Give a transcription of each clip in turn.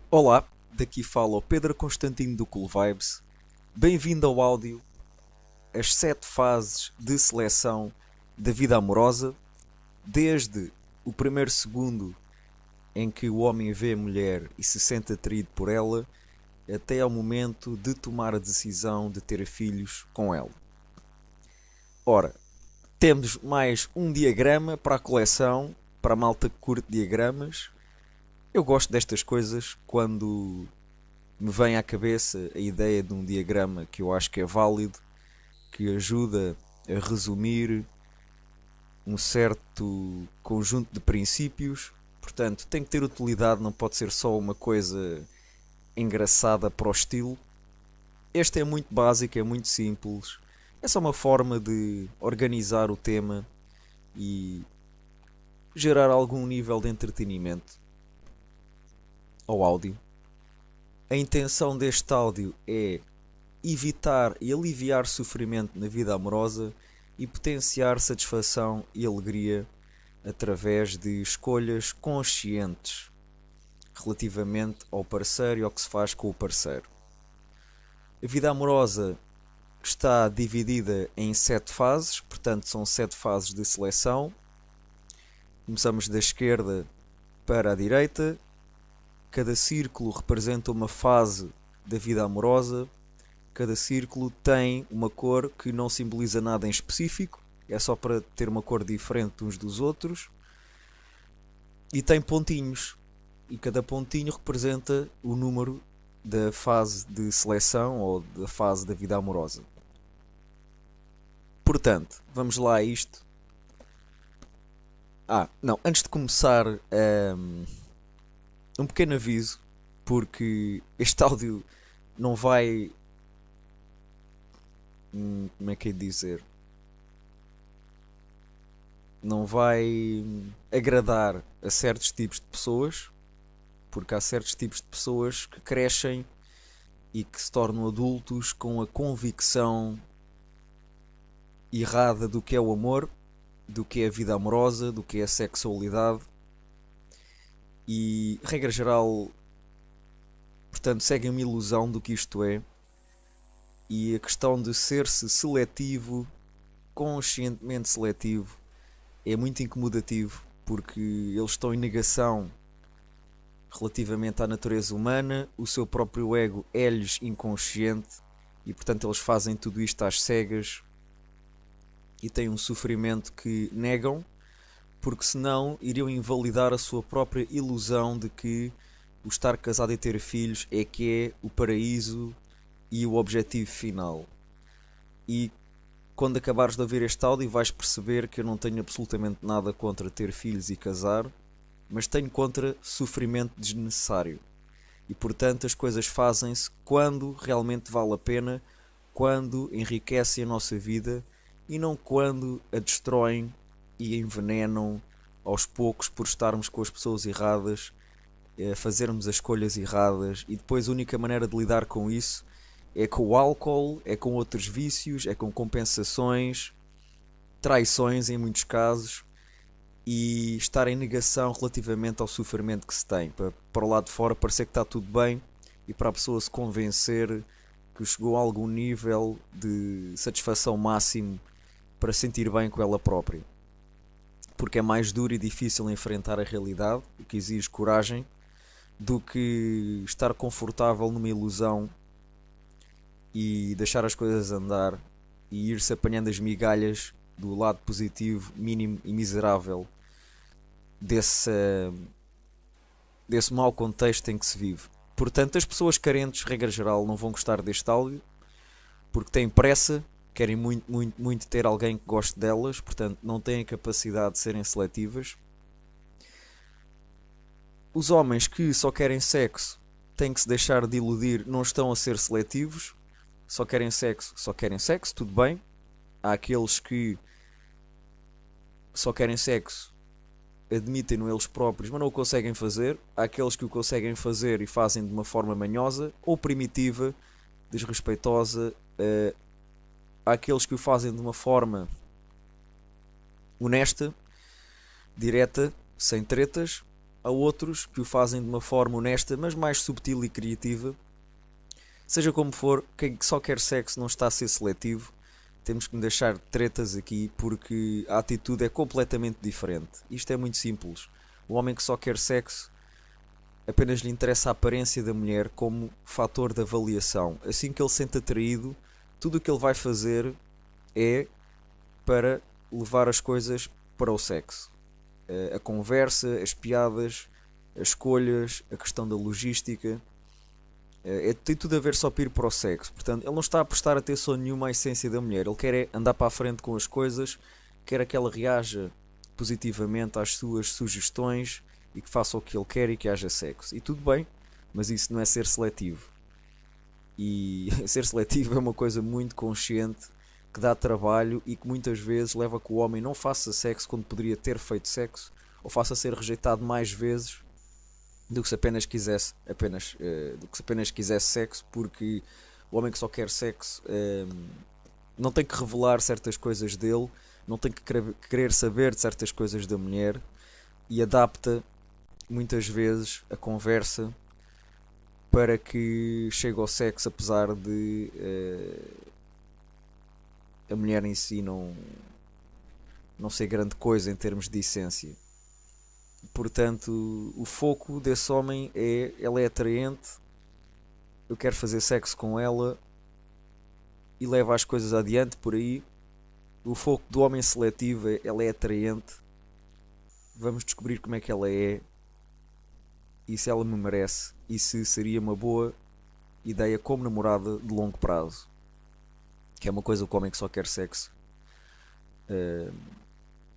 Olá, daqui fala o Pedro Constantino do Cool Vibes. Bem-vindo ao áudio, as 7 fases de seleção da vida amorosa, desde o primeiro segundo em que o homem vê a mulher e se sente atraído por ela, até ao momento de tomar a decisão de ter filhos com ela. Ora, temos mais um diagrama para a coleção, para a malta que curte diagramas. Eu gosto destas coisas quando me vem à cabeça a ideia de um diagrama que eu acho que é válido, que ajuda a resumir um certo conjunto de princípios. Portanto, tem que ter utilidade, não pode ser só uma coisa engraçada para o estilo. Este é muito básico, é muito simples. É só uma forma de organizar o tema e gerar algum nível de entretenimento ao áudio. A intenção deste áudio é evitar e aliviar sofrimento na vida amorosa e potenciar satisfação e alegria através de escolhas conscientes relativamente ao parceiro e ao que se faz com o parceiro. A vida amorosa está dividida em 7 fases, portanto são 7 fases de seleção. Começamos da esquerda para a direita. Cada círculo representa uma fase da vida amorosa. Cada círculo tem uma cor que não simboliza nada em específico, é só para ter uma cor diferente uns dos outros. E tem pontinhos, e cada pontinho representa o número da fase de seleção ou da fase da vida amorosa. Portanto, vamos lá a isto. Não, antes de começar, um pequeno aviso, porque este áudio não vai. Como é que é de dizer? Não vai agradar a certos tipos de pessoas, porque há certos tipos de pessoas que crescem e que se tornam adultos com a convicção errada do que é o amor, do que é a vida amorosa, do que é a sexualidade e, regra geral, portanto, seguem uma ilusão do que isto é. E a questão de ser-se seletivo, conscientemente seletivo, é muito incomodativo porque eles estão em negação relativamente à natureza humana, o seu próprio ego é-lhes inconsciente e, portanto, eles fazem tudo isto às cegas e têm um sofrimento que negam, porque senão iriam invalidar a sua própria ilusão de que o estar casado e ter filhos é que é o paraíso e o objetivo final. E quando acabares de ouvir este áudio vais perceber que eu não tenho absolutamente nada contra ter filhos e casar, mas tenho contra sofrimento desnecessário. E portanto as coisas fazem-se quando realmente vale a pena, quando enriquecem a nossa vida e não quando a destroem e a envenenam aos poucos por estarmos com as pessoas erradas, a fazermos as escolhas erradas, e depois a única maneira de lidar com isso é com o álcool, é com outros vícios, é com compensações, traições em muitos casos, e estar em negação relativamente ao sofrimento que se tem. Para o lado de fora parecer que está tudo bem e para a pessoa se convencer que chegou a algum nível de satisfação máximo para sentir bem com ela própria. Porque é mais duro e difícil enfrentar a realidade, o que exige coragem, do que estar confortável numa ilusão e deixar as coisas andar e ir-se apanhando as migalhas do lado positivo, mínimo e miserável desse mau contexto em que se vive. Portanto, as pessoas carentes, regra geral, não vão gostar deste áudio porque têm pressa, querem muito, muito, muito ter alguém que goste delas, portanto, não têm a capacidade de serem seletivas. Os homens que só querem sexo têm que se deixar de iludir, não estão a ser seletivos. Só querem sexo, tudo bem. Há aqueles que só querem sexo, admitem-no eles próprios, mas não o conseguem fazer. Há aqueles que o conseguem fazer e fazem de uma forma manhosa ou primitiva, desrespeitosa. Há aqueles que o fazem de uma forma honesta, direta, sem tretas. há outros que o fazem de uma forma honesta, mas mais subtil e criativa. Seja como for, quem só quer sexo não está a ser seletivo. Temos que deixar tretas aqui porque a atitude é completamente diferente. Isto é muito simples. O homem que só quer sexo apenas lhe interessa a aparência da mulher como fator de avaliação. Assim que ele se sente atraído, tudo o que ele vai fazer é para levar as coisas para o sexo. A conversa, as piadas, as escolhas, a questão da logística. Tem tudo a ver só para ir para o sexo. Portanto, ele não está a prestar atenção nenhuma à essência da mulher. Ele quer é andar para a frente com as coisas, quer que ela reaja positivamente às suas sugestões e que faça o que ele quer e que haja sexo. E tudo bem, mas isso não é ser seletivo. E ser seletivo é uma coisa muito consciente, que dá trabalho e que muitas vezes leva a que o homem não faça sexo quando poderia ter feito sexo, ou faça ser rejeitado mais vezes do que se apenas quisesse sexo, porque o homem que só quer sexo não tem que revelar certas coisas dele, não tem que querer saber de certas coisas da mulher, e adapta muitas vezes a conversa para que chegue ao sexo, apesar de a mulher em si não ser grande coisa em termos de essência. Portanto, o foco desse homem é: ela é atraente, eu quero fazer sexo com ela, e leva as coisas adiante por aí. O foco do homem seletivo é: ela é atraente, vamos descobrir como é que ela é e se ela me merece e se seria uma boa ideia como namorada de longo prazo. Que é uma coisa que o homem que só quer sexo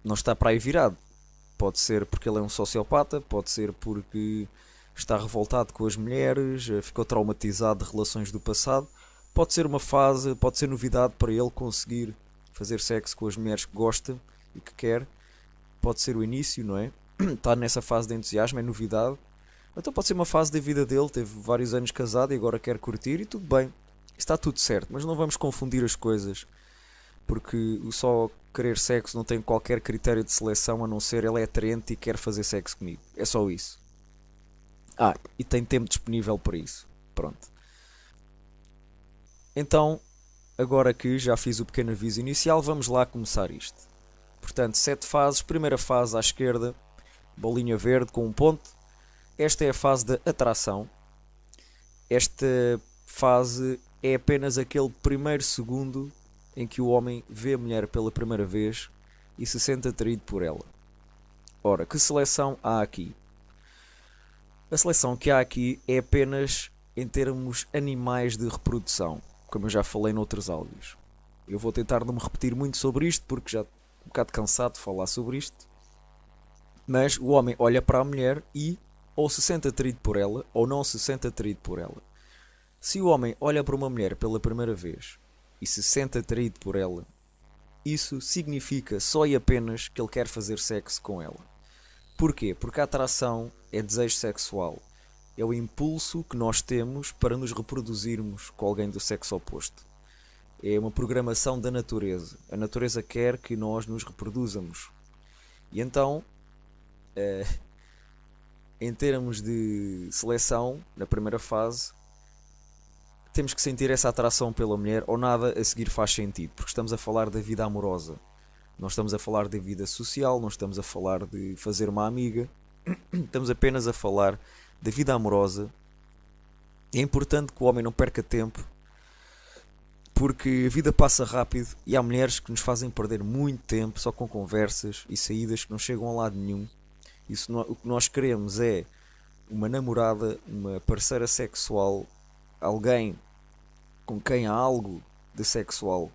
não está para aí virado. Pode ser porque ele é um sociopata, pode ser porque está revoltado com as mulheres, ficou traumatizado de relações do passado. Pode ser uma fase, pode ser novidade para ele conseguir fazer sexo com as mulheres que gosta e que quer. Pode ser o início, não é? Está nessa fase de entusiasmo, é novidade. Então pode ser uma fase da vida dele, teve vários anos casado e agora quer curtir, e tudo bem. Está tudo certo, mas não vamos confundir as coisas, porque o só querer sexo não tem qualquer critério de seleção a não ser ele é atraente e quer fazer sexo comigo. É só isso. E tem tempo disponível para isso. Pronto. Então, agora que já fiz o pequeno aviso inicial, vamos lá começar isto. Portanto, 7 fases. Primeira fase à esquerda, bolinha verde com um ponto. Esta é a fase da atração. Esta fase é apenas aquele primeiro segundo em que o homem vê a mulher pela primeira vez e se sente atraído por ela. Ora, que seleção há aqui? A seleção que há aqui é apenas em termos animais de reprodução, como eu já falei noutros áudios. Eu vou tentar não me repetir muito sobre isto, porque já estou um bocado cansado de falar sobre isto. Mas o homem olha para a mulher e ou se sente atraído por ela, ou não se sente atraído por ela. Se o homem olha para uma mulher pela primeira vez e se sente atraído por ela, isso significa só e apenas que ele quer fazer sexo com ela. Porquê? Porque a atração é desejo sexual. É o impulso que nós temos para nos reproduzirmos com alguém do sexo oposto. É uma programação da natureza. A natureza quer que nós nos reproduzamos. E então, em termos de seleção, na primeira fase, temos que sentir essa atração pela mulher, ou nada a seguir faz sentido, porque estamos a falar da vida amorosa. Não estamos a falar da vida social, não estamos a falar de fazer uma amiga, estamos apenas a falar da vida amorosa. É importante que o homem não perca tempo, porque a vida passa rápido e há mulheres que nos fazem perder muito tempo só com conversas e saídas que não chegam a lado nenhum. O que nós queremos é uma namorada, uma parceira sexual, alguém com quem há algo de sexual.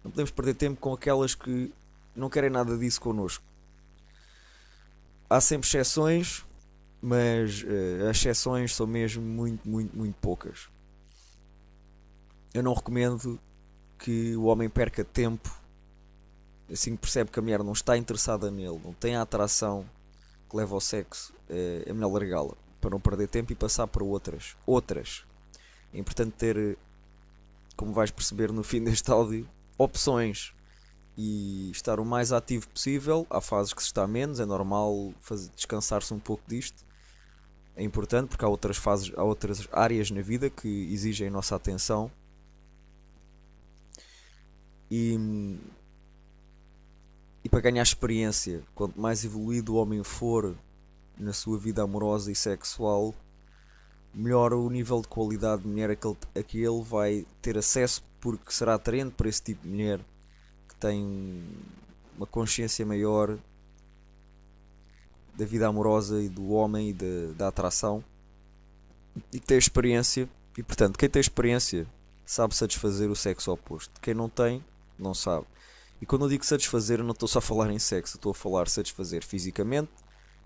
Não podemos perder tempo com aquelas que não querem nada disso connosco. Há sempre exceções, mas as exceções são mesmo muito, muito, muito poucas. Eu não recomendo que o homem perca tempo assim que percebe que a mulher não está interessada nele, não tem a atração que leva ao sexo. É melhor largá-la para não perder tempo e passar para outras. É importante ter, como vais perceber no fim deste áudio, opções. e estar o mais ativo possível. Há fases que se está menos, é normal descansar-se um pouco disto. É importante porque há outras fases, há outras áreas na vida que exigem a nossa atenção. E, e para ganhar experiência, quanto mais evoluído o homem for na sua vida amorosa e sexual, melhor o nível de qualidade de mulher a que ele vai ter acesso, porque será atraente para esse tipo de mulher que tem uma consciência maior da vida amorosa e do homem e da atração, e que tem experiência. E portanto, quem tem experiência sabe satisfazer o sexo oposto. Quem não tem, não sabe. E quando eu digo satisfazer, eu não estou só a falar em sexo, estou a falar satisfazer fisicamente,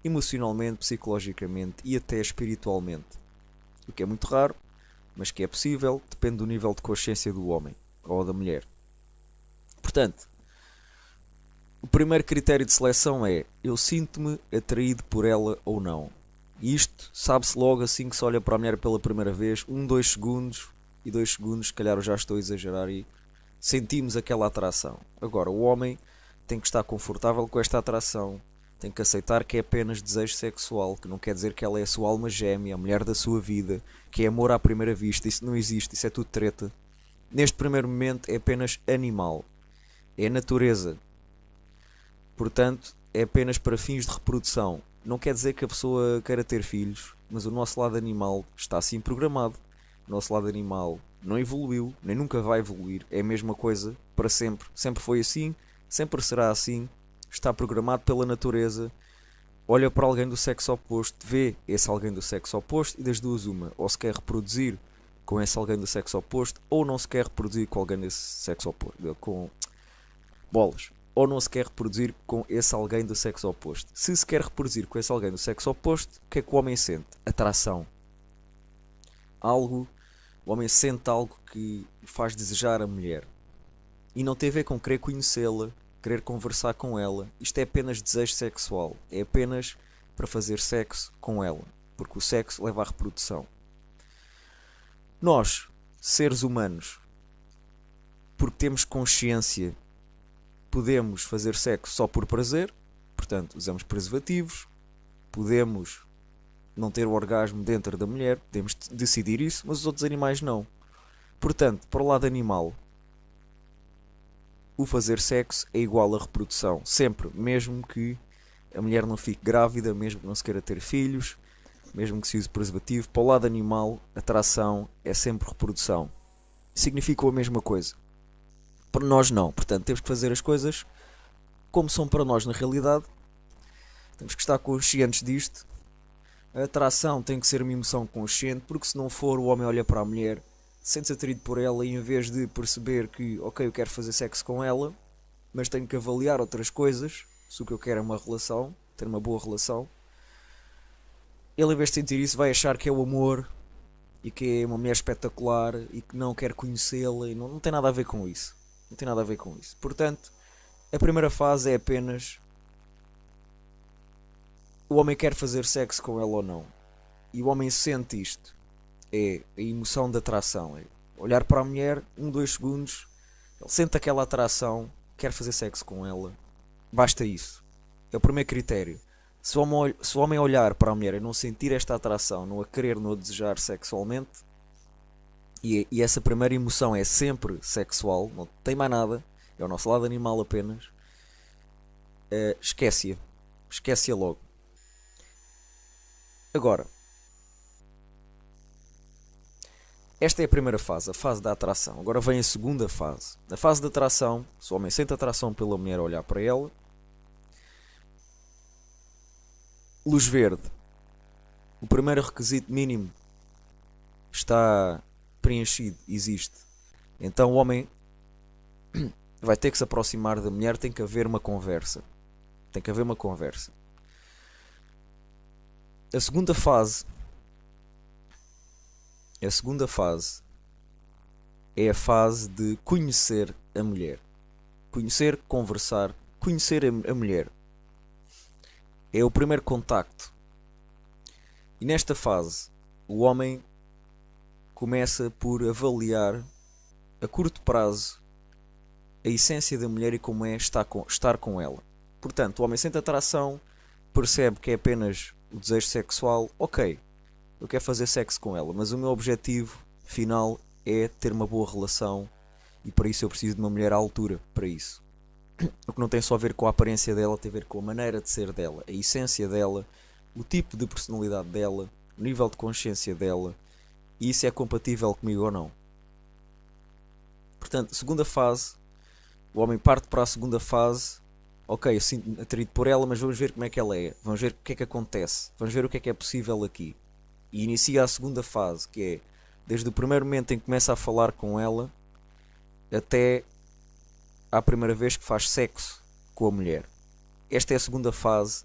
emocionalmente, psicologicamente e até espiritualmente. O que é muito raro, mas que é possível, depende do nível de consciência do homem ou da mulher. Portanto, o primeiro critério de seleção é: eu sinto-me atraído por ela ou não. E isto sabe-se logo assim que se olha para a mulher pela primeira vez, 2 segundos, e 2 segundos, se calhar eu já estou a exagerar, e sentimos aquela atração. Agora, o homem tem que estar confortável com esta atração, tem que aceitar que é apenas desejo sexual, que não quer dizer que ela é a sua alma gêmea, a mulher da sua vida, que é amor à primeira vista. Isso não existe, isso é tudo treta. Neste primeiro momento é apenas animal, é natureza. Portanto, é apenas para fins de reprodução. Não quer dizer que a pessoa queira ter filhos, mas o nosso lado animal está assim programado. O nosso lado animal não evoluiu, nem nunca vai evoluir. É a mesma coisa para sempre. Sempre foi assim, sempre será assim. Está programado pela natureza. Olha para alguém do sexo oposto, vê esse alguém do sexo oposto, e das duas uma: ou se quer reproduzir com esse alguém do sexo oposto, ou não se quer reproduzir com alguém desse sexo oposto. Com bolas. Ou não se quer reproduzir com esse alguém do sexo oposto. Se se quer reproduzir com esse alguém do sexo oposto, o que é que o homem sente? Atração. O homem sente algo que faz desejar a mulher. E não tem a ver com querer conhecê-la, querer conversar com ela. Isto é apenas desejo sexual. É apenas para fazer sexo com ela. Porque o sexo leva à reprodução. Nós, seres humanos, porque temos consciência, podemos fazer sexo só por prazer, portanto usamos preservativos, podemos não ter o orgasmo dentro da mulher, podemos decidir isso, mas os outros animais não. Portanto, para o lado animal, o fazer sexo é igual à reprodução, sempre, mesmo que a mulher não fique grávida, mesmo que não se queira ter filhos, mesmo que se use preservativo. Para o lado animal, atração é sempre reprodução. Significa a mesma coisa. Para nós não, portanto temos que fazer as coisas como são para nós na realidade. Temos que estar conscientes disto. A atração tem que ser uma emoção consciente, porque se não for, o homem olha para a mulher, sente-se atraído por ela, e em vez de perceber que, ok, eu quero fazer sexo com ela, mas tenho que avaliar outras coisas, se o que eu quero é uma relação, ter uma boa relação, ele, em vez de sentir isso, vai achar que é o amor e que é uma mulher espetacular e que não quer conhecê-la, e não tem nada a ver com isso. Não tem nada a ver com isso. Portanto, a primeira fase é apenas: o homem quer fazer sexo com ela ou não. E o homem sente isto. É a emoção da atração. É olhar para a mulher, 2 segundos, ele sente aquela atração, quer fazer sexo com ela. Basta isso. É o primeiro critério. Se o homem olhar para a mulher e não sentir esta atração, não a querer, não a desejar sexualmente, e essa primeira emoção é sempre sexual, não tem mais nada, é o nosso lado animal apenas, esquece-a. Esquece-a logo. Agora, esta é a primeira fase, a fase da atração. Agora vem a segunda fase. Na fase da atração, se o homem sente atração pela mulher a olhar para ela, luz verde. O primeiro requisito mínimo está preenchido, existe. Então o homem vai ter que se aproximar da mulher, tem que haver uma conversa. Tem que haver uma conversa. A segunda fase é a fase de conhecer a mulher. Conhecer, conversar, conhecer a mulher. É o primeiro contacto. E nesta fase, o homem começa por avaliar a curto prazo a essência da mulher e como é estar com ela. Portanto, o homem sente atração, percebe que é apenas o desejo sexual, ok, eu quero fazer sexo com ela, mas o meu objetivo final é ter uma boa relação e para isso eu preciso de uma mulher à altura para isso. O que não tem só a ver com a aparência dela, tem a ver com a maneira de ser dela, a essência dela, o tipo de personalidade dela, o nível de consciência dela, e isso é compatível comigo ou não. Portanto, segunda fase, o homem parte para a segunda fase. Ok, eu sinto-me atraído por ela, mas vamos ver como é que ela é, vamos ver o que é que acontece, vamos ver o que é possível aqui. E inicia a segunda fase, que é desde o primeiro momento em que começa a falar com ela até à primeira vez que faz sexo com a mulher. Esta é a segunda fase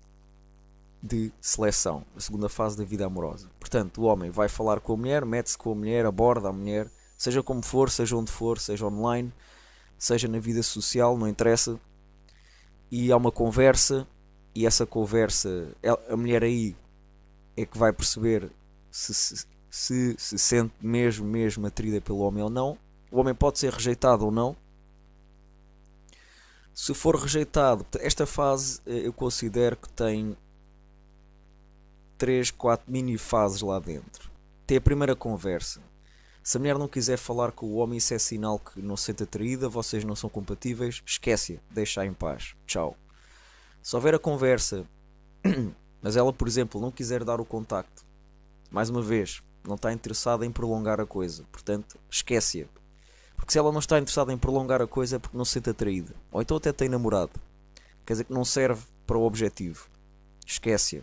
de seleção, a segunda fase da vida amorosa. Portanto, o homem vai falar com a mulher, mete-se com a mulher, aborda a mulher, seja como for, seja onde for, seja online, seja na vida social, não interessa. E há uma conversa, e essa conversa, a mulher aí é que vai perceber se sente mesmo atraída pelo homem ou não. O homem pode ser rejeitado ou não. Se for rejeitado, esta fase eu considero que tem 3, 4 mini fases lá dentro. Tem a primeira conversa. Se a mulher não quiser falar com o homem, isso é sinal que não se sente atraída, vocês não são compatíveis, esquece-a, deixa-a em paz, tchau. Se houver a conversa, mas ela, por exemplo, não quiser dar o contacto, mais uma vez, não está interessada em prolongar a coisa, portanto, esquece-a. Porque se ela não está interessada em prolongar a coisa é porque não se sente atraída. Ou então até tem namorado. Quer dizer que não serve para o objetivo. Esquece-a.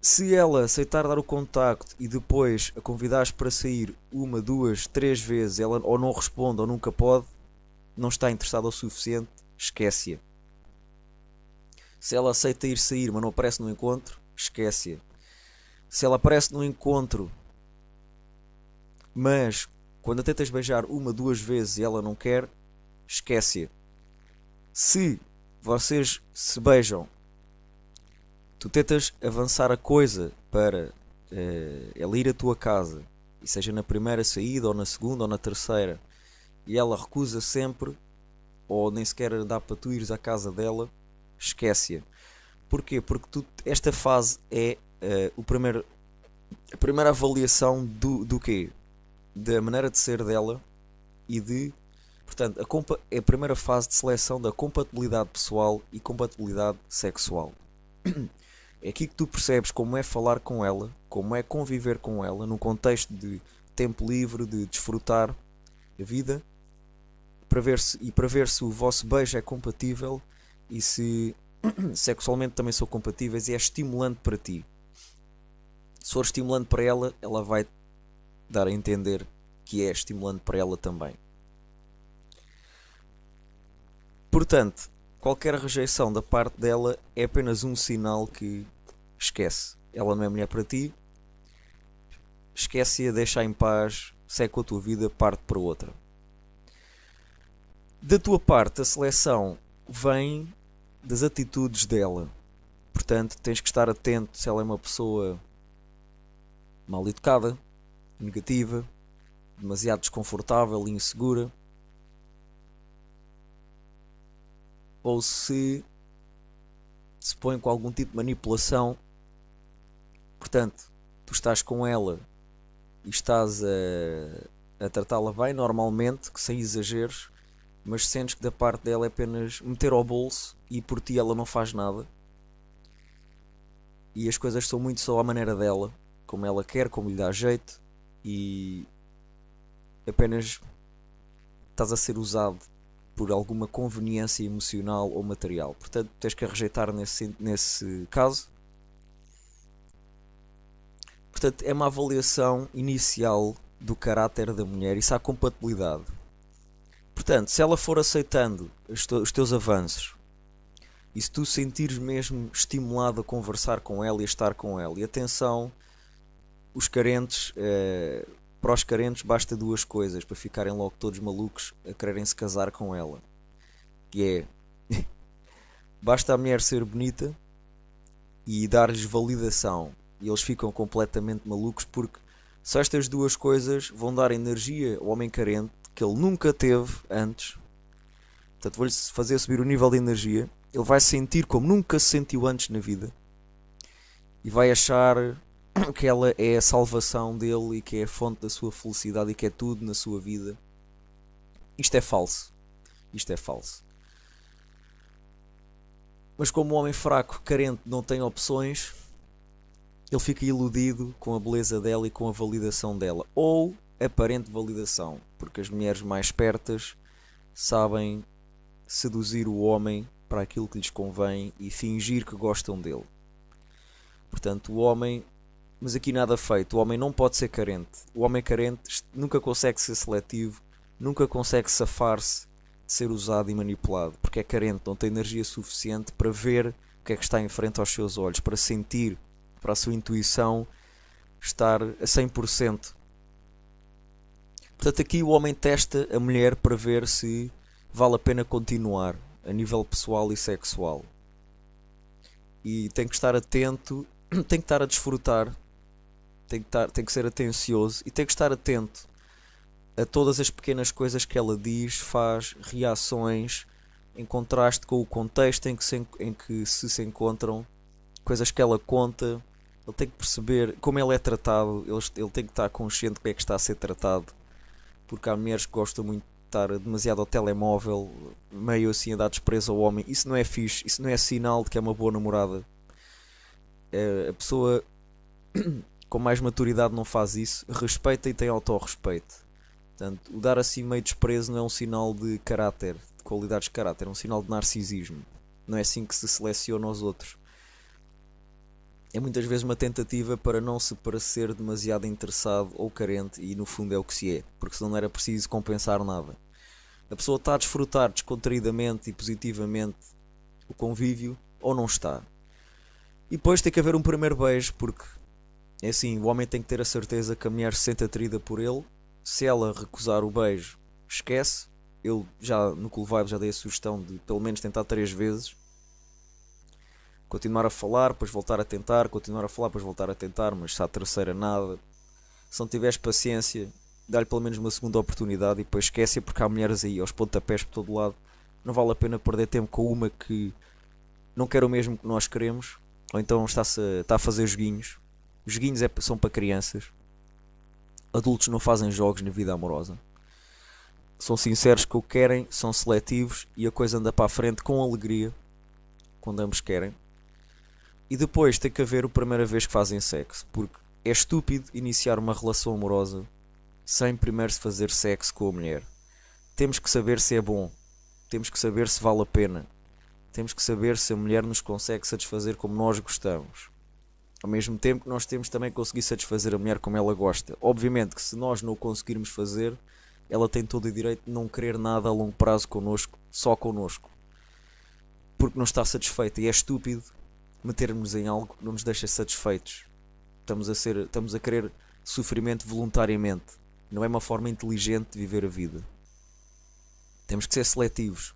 Se ela aceitar dar o contacto e depois a convidares para sair 1, 2, 3 vezes, ela ou não responde ou nunca pode, não está interessada o suficiente, esquece-a. Se ela aceita ir sair, mas não aparece no encontro, esquece-a. Se ela aparece no encontro, mas quando a tentas beijar 1, 2 vezes e ela não quer, esquece-a. Se vocês se beijam, tu tentas avançar a coisa para ela ir à tua casa, e seja na primeira saída, ou na segunda, ou na terceira, e ela recusa sempre, ou nem sequer dá para tu ires à casa dela, esquece-a. Porquê? Porque esta fase é a primeira avaliação do quê? Da maneira de ser dela e portanto, é a primeira fase de seleção da compatibilidade pessoal e compatibilidade sexual. É aqui que tu percebes como é falar com ela, como é conviver com ela, num contexto de tempo livre, de desfrutar a vida, para ver se o vosso beijo é compatível e se sexualmente também são compatíveis e é estimulante para ti. Se for estimulante para ela, ela vai dar a entender que é estimulante para ela também. Portanto, qualquer rejeição da parte dela é apenas um sinal que esquece. Ela não é mulher para ti. Esquece-a, deixa-a em paz, segue com a tua vida, parte para outra. Da tua parte, a seleção vem das atitudes dela. Portanto, tens que estar atento se ela é uma pessoa mal educada, negativa, demasiado desconfortável e insegura, ou se põe com algum tipo de manipulação. Portanto, tu estás com ela e estás a tratá-la bem, normalmente, que sem exageros, mas sentes que da parte dela é apenas meter ao bolso e por ti ela não faz nada. E as coisas são muito só à maneira dela, como ela quer, como lhe dá jeito, e apenas estás a ser usado por alguma conveniência emocional ou material. Portanto, tens que a rejeitar nesse caso. Portanto, é uma avaliação inicial do caráter da mulher. Isso há compatibilidade. Portanto, se ela for aceitando os teus avanços e se tu sentires mesmo estimulado a conversar com ela e a estar com ela, e atenção, os carentes, para os carentes basta duas coisas para ficarem logo todos malucos a quererem se casar com ela, que é basta a mulher ser bonita e dar-lhes validação, e eles ficam completamente malucos, porque só estas duas coisas vão dar energia ao homem carente, que ele nunca teve antes. Portanto, vou-lhe fazer subir o nível de energia. Ele vai sentir como nunca se sentiu antes na vida. E vai achar que ela é a salvação dele e que é a fonte da sua felicidade e que é tudo na sua vida. Isto é falso. Isto é falso. Mas como o homem fraco, carente, não tem opções, ele fica iludido com a beleza dela e com a validação dela. Ou aparente validação. Porque as mulheres mais espertas sabem seduzir o homem para aquilo que lhes convém e fingir que gostam dele. Portanto, o homem... Mas aqui nada feito. O homem não pode ser carente. O homem carente nunca consegue ser seletivo, nunca consegue safar-se de ser usado e manipulado, porque é carente, não tem energia suficiente para ver o que é que está em frente aos seus olhos, para sentir, para a sua intuição estar a 100%. Portanto, aqui o homem testa a mulher para ver se vale a pena continuar a nível pessoal e sexual. E tem que estar atento, tem que estar a desfrutar, tem que ser atencioso e tem que estar atento a todas as pequenas coisas que ela diz, faz, reações, em contraste com o contexto em que se encontram, coisas que ela conta. Ele tem que perceber como ele é tratado, ele tem que estar consciente de como é que está a ser tratado, porque há mulheres que gostam muito de estar demasiado ao telemóvel, meio assim a dar desprezo ao homem. Isso não é fixe, isso não é sinal de que é uma boa namorada. A pessoa com mais maturidade não faz isso, respeita e tem autorrespeito. Portanto, o dar assim meio desprezo não é um sinal de caráter, de qualidades de caráter, é um sinal de narcisismo. Não é assim que se seleciona os outros. É muitas vezes uma tentativa para não se parecer demasiado interessado ou carente, e no fundo é o que se é, porque senão não era preciso compensar nada. A pessoa está a desfrutar descontraídamente e positivamente o convívio ou não está. E depois tem que haver um primeiro beijo, porque é assim, o homem tem que ter a certeza que a mulher se sente atraída por ele. Se ela recusar o beijo, esquece. Eu já no Cool Vibes já dei a sugestão de pelo menos tentar 3 vezes. Continuar a falar, depois voltar a tentar, continuar a falar, depois voltar a tentar, mas se à terceira nada. Se não tiveres paciência, dá-lhe pelo menos uma segunda oportunidade e depois esquece, porque há mulheres aí aos pontapés por todo lado. Não vale a pena perder tempo com uma que não quer o mesmo que nós queremos, ou então está a fazer joguinhos. Os joguinhos são para crianças. Adultos não fazem jogos na vida amorosa. São sinceros com o que querem, são seletivos e a coisa anda para a frente com alegria, quando ambos querem. E depois tem que haver a primeira vez que fazem sexo, porque é estúpido iniciar uma relação amorosa sem primeiro se fazer sexo com a mulher. Temos que saber se é bom, temos que saber se vale a pena, temos que saber se a mulher nos consegue satisfazer como nós gostamos. Ao mesmo tempo que nós temos também que conseguir satisfazer a mulher como ela gosta. Obviamente que se nós não o conseguirmos fazer, ela tem todo o direito de não querer nada a longo prazo connosco, só connosco. Porque não está satisfeita e é estúpido metermos em algo que não nos deixa satisfeitos. Estamos a querer sofrimento voluntariamente. Não é uma forma inteligente de viver a vida. Temos que ser seletivos.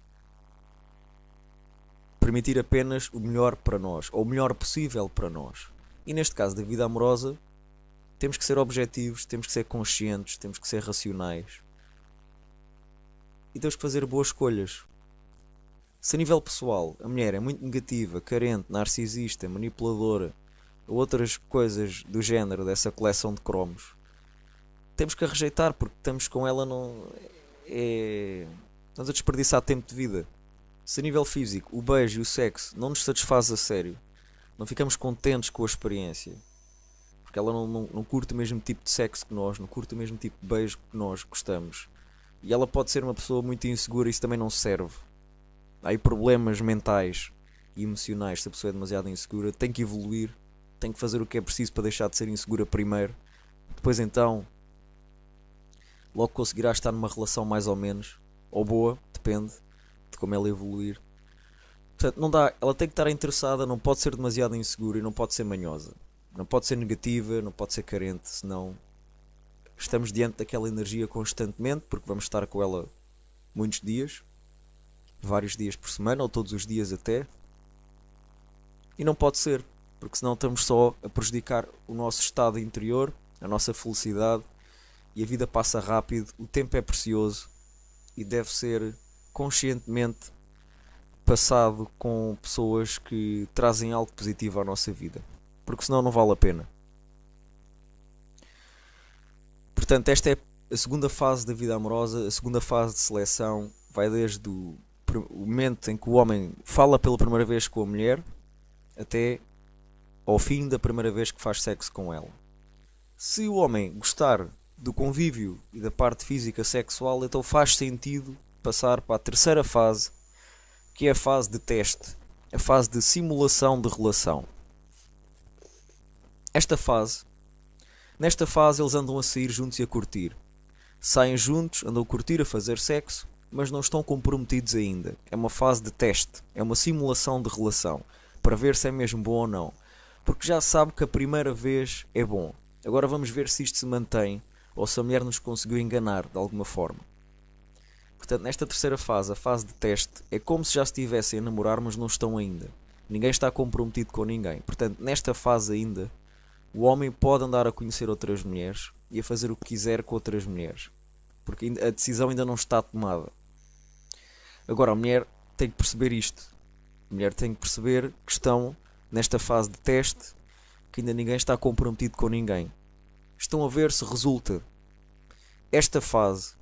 Permitir apenas o melhor para nós, ou o melhor possível para nós. E neste caso da vida amorosa, temos que ser objetivos, temos que ser conscientes, temos que ser racionais. E temos que fazer boas escolhas. Se a nível pessoal a mulher é muito negativa, carente, narcisista, manipuladora, ou outras coisas do género dessa coleção de cromos, temos que a rejeitar, porque estamos com ela, estamos a desperdiçar tempo de vida. Se a nível físico o beijo e o sexo não nos satisfaz a sério, não ficamos contentes com a experiência, porque ela não curte o mesmo tipo de sexo que nós, não curte o mesmo tipo de beijo que nós gostamos, e ela pode ser uma pessoa muito insegura e isso também não serve. Há aí problemas mentais e emocionais. Se a pessoa é demasiado insegura, tem que evoluir, tem que fazer o que é preciso para deixar de ser insegura primeiro, depois então logo conseguirá estar numa relação mais ou menos, ou boa, depende de como ela evoluir. Portanto, não dá, ela tem que estar interessada, não pode ser demasiado insegura e não pode ser manhosa. Não pode ser negativa, não pode ser carente, senão estamos diante daquela energia constantemente, porque vamos estar com ela muitos dias, vários dias por semana, ou todos os dias até. E não pode ser, porque senão estamos só a prejudicar o nosso estado interior, a nossa felicidade e a vida passa rápido, o tempo é precioso e deve ser conscientemente passado com pessoas que trazem algo positivo à nossa vida, porque senão não vale a pena. Portanto, esta é a segunda fase da vida amorosa, a segunda fase de seleção. Vai desde o momento em que o homem fala pela primeira vez com a mulher até ao fim da primeira vez que faz sexo com ela. Se o homem gostar do convívio e da parte física sexual, então faz sentido passar para a terceira fase, que é a fase de teste, a fase de simulação de relação. Nesta fase eles andam a sair juntos e a curtir. Saem juntos, andam a curtir, a fazer sexo, mas não estão comprometidos ainda. É uma fase de teste, é uma simulação de relação, para ver se é mesmo bom ou não. Porque já sabe que a primeira vez é bom. Agora vamos ver se isto se mantém ou se a mulher nos conseguiu enganar de alguma forma. Portanto, nesta terceira fase, a fase de teste, é como se já estivessem a namorar, mas não estão ainda. Ninguém está comprometido com ninguém. Portanto, nesta fase ainda, o homem pode andar a conhecer outras mulheres e a fazer o que quiser com outras mulheres. Porque a decisão ainda não está tomada. Agora, a mulher tem que perceber isto. A mulher tem que perceber que estão nesta fase de teste, que ainda ninguém está comprometido com ninguém. Estão a ver se resulta. Esta fase,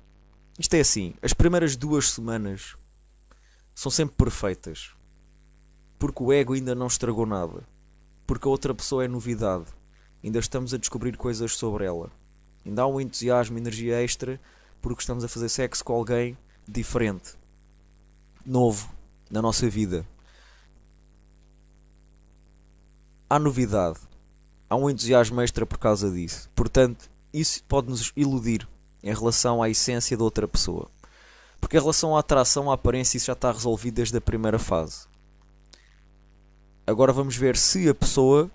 isto é assim, as primeiras 2 semanas são sempre perfeitas. Porque o ego ainda não estragou nada. Porque a outra pessoa é novidade. Ainda estamos a descobrir coisas sobre ela. Ainda há um entusiasmo, energia extra, porque estamos a fazer sexo com alguém diferente, novo, na nossa vida. Há novidade. Há um entusiasmo extra por causa disso. Portanto, isso pode nos iludir em relação à essência da outra pessoa. Porque em relação à atração, à aparência, isso já está resolvido desde a primeira fase. Agora vamos ver se a pessoa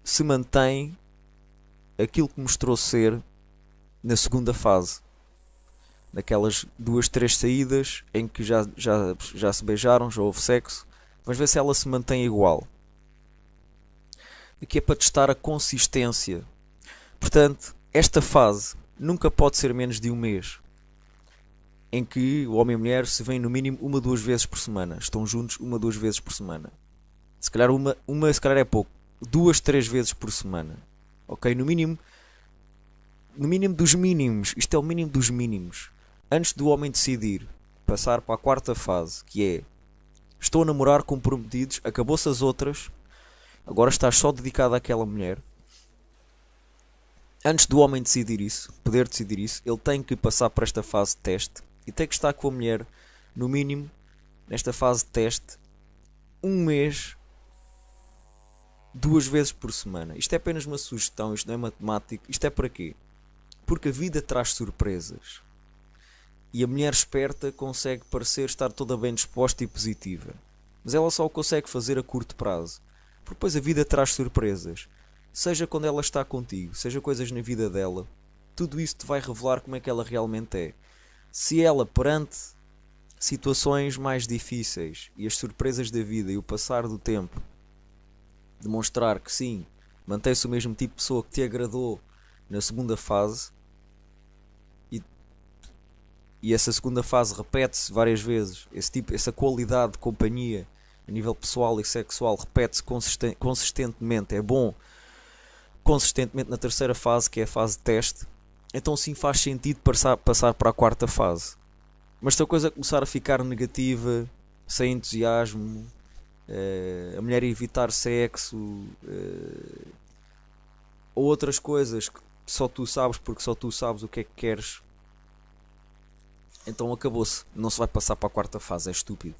se mantém aquilo que mostrou ser na segunda fase. Naquelas 2, 3 saídas em que já se beijaram, já houve sexo. Vamos ver se ela se mantém igual. Aqui é para testar a consistência. Portanto, esta fase nunca pode ser menos de um mês. Em que o homem e a mulher se veem no mínimo 1, 2 vezes por semana. Estão juntos 1, 2 vezes por semana. Se calhar uma se calhar é pouco. 2, 3 vezes por semana. Ok? No mínimo dos mínimos. Isto é o mínimo dos mínimos. Antes do homem decidir passar para a quarta fase, que é: estou a namorar, comprometidos, acabou-se as outras, agora estás só dedicado àquela mulher. Antes do homem decidir isso, poder decidir isso, ele tem que passar por esta fase de teste e tem que estar com a mulher, no mínimo, nesta fase de teste, 1 mês, 2 vezes por semana. Isto é apenas uma sugestão, isto não é matemático. Isto é para quê? Porque a vida traz surpresas. E a mulher esperta consegue parecer estar toda bem disposta e positiva. Mas ela só o consegue fazer a curto prazo. Porque depois a vida traz surpresas. Seja quando ela está contigo, seja coisas na vida dela. Tudo isso te vai revelar como é que ela realmente é. Se ela, perante situações mais difíceis e as surpresas da vida e o passar do tempo, demonstrar que sim, mantém-se o mesmo tipo de pessoa que te agradou na segunda fase, e essa segunda fase repete-se várias vezes, essa qualidade de companhia a nível pessoal e sexual repete-se consistentemente, é bom consistentemente na terceira fase, que é a fase de teste, então sim faz sentido passar para a quarta fase. Mas se a coisa começar a ficar negativa, sem entusiasmo, a mulher evitar sexo, ou outras coisas que só tu sabes, porque só tu sabes o que é que queres, então acabou-se. Não se vai passar para a quarta fase, é estúpido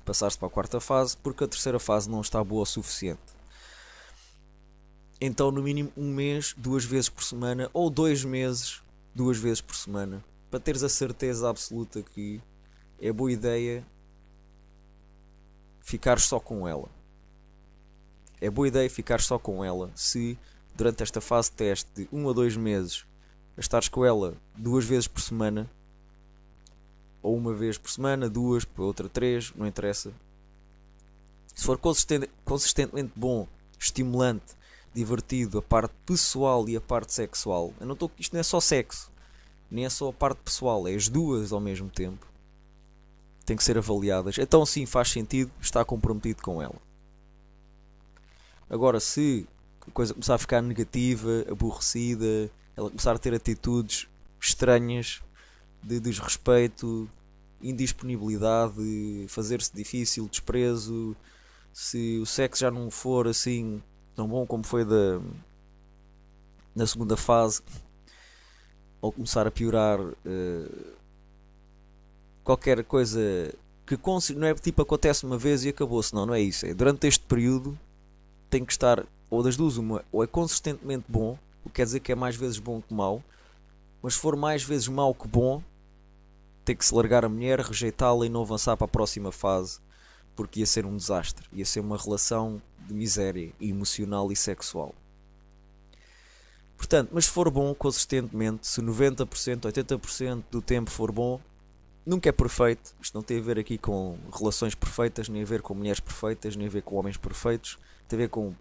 passar-se para a quarta fase, porque a terceira fase não está boa o suficiente. Então no mínimo 1 mês, 2 vezes por semana, ou 2 meses, 2 vezes por semana, para teres a certeza absoluta que é boa ideia ficar só com ela. É boa ideia ficar só com ela se durante esta fase de teste de 1 a 2 meses estares com ela 2 vezes por semana, ou 1 vez por semana, 2, para outra 3, não interessa. Se for consistentemente bom, estimulante, divertido, a parte pessoal e a parte sexual. Eu não estou, isto não é só sexo, nem é só a parte pessoal, é as duas ao mesmo tempo. Tem que ser avaliadas. Então sim, faz sentido estar comprometido com ela. Agora, se a coisa começar a ficar negativa, aborrecida, ela começar a ter atitudes estranhas de desrespeito, indisponibilidade, fazer-se difícil, desprezo, se o sexo já não for assim tão bom como foi na segunda fase, ou começar a piorar, qualquer coisa que não é tipo acontece uma vez e acabou-se, não é isso. É durante este período tem que estar, ou das duas, uma, ou é consistentemente bom, o que quer dizer que é mais vezes bom que mau, mas se for mais vezes mau que bom, tem que se largar a mulher, rejeitá-la e não avançar para a próxima fase, porque ia ser um desastre, ia ser uma relação de miséria emocional e sexual. Portanto, mas se for bom consistentemente, se 90%, 80% do tempo for bom, nunca é perfeito. Isto não tem a ver aqui com relações perfeitas, nem a ver com mulheres perfeitas, nem a ver com homens perfeitos. Tem a ver com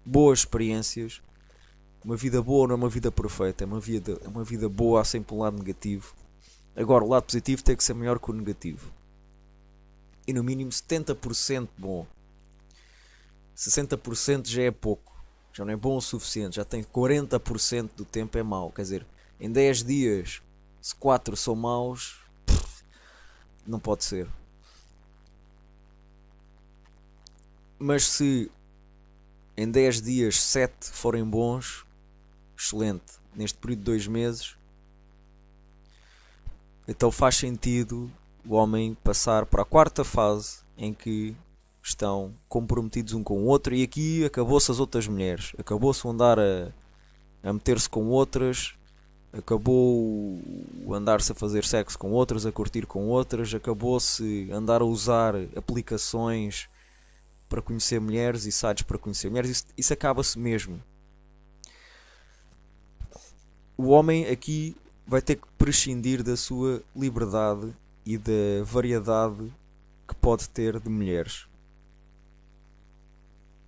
boas experiências. Uma vida boa não é uma vida perfeita, é uma vida boa, há sempre um lado negativo. Agora, o lado positivo tem que ser maior que o negativo. E no mínimo 70% bom. 60% já é pouco. Já não é bom o suficiente. Já tem 40% do tempo é mau. Quer dizer, em 10 dias, se 4 são maus, não pode ser. Mas se em 10 dias 7 forem bons, excelente. Neste período de 2 meses, então faz sentido o homem passar para a quarta fase em que estão comprometidos um com o outro, e aqui acabou-se as outras mulheres, acabou-se o andar a meter-se com outras, acabou o andar-se a fazer sexo com outras, a curtir com outras, acabou-se andar a usar aplicações para conhecer mulheres e sites para conhecer mulheres. Isso acaba-se mesmo. O homem aqui vai ter que prescindir da sua liberdade e da variedade que pode ter de mulheres.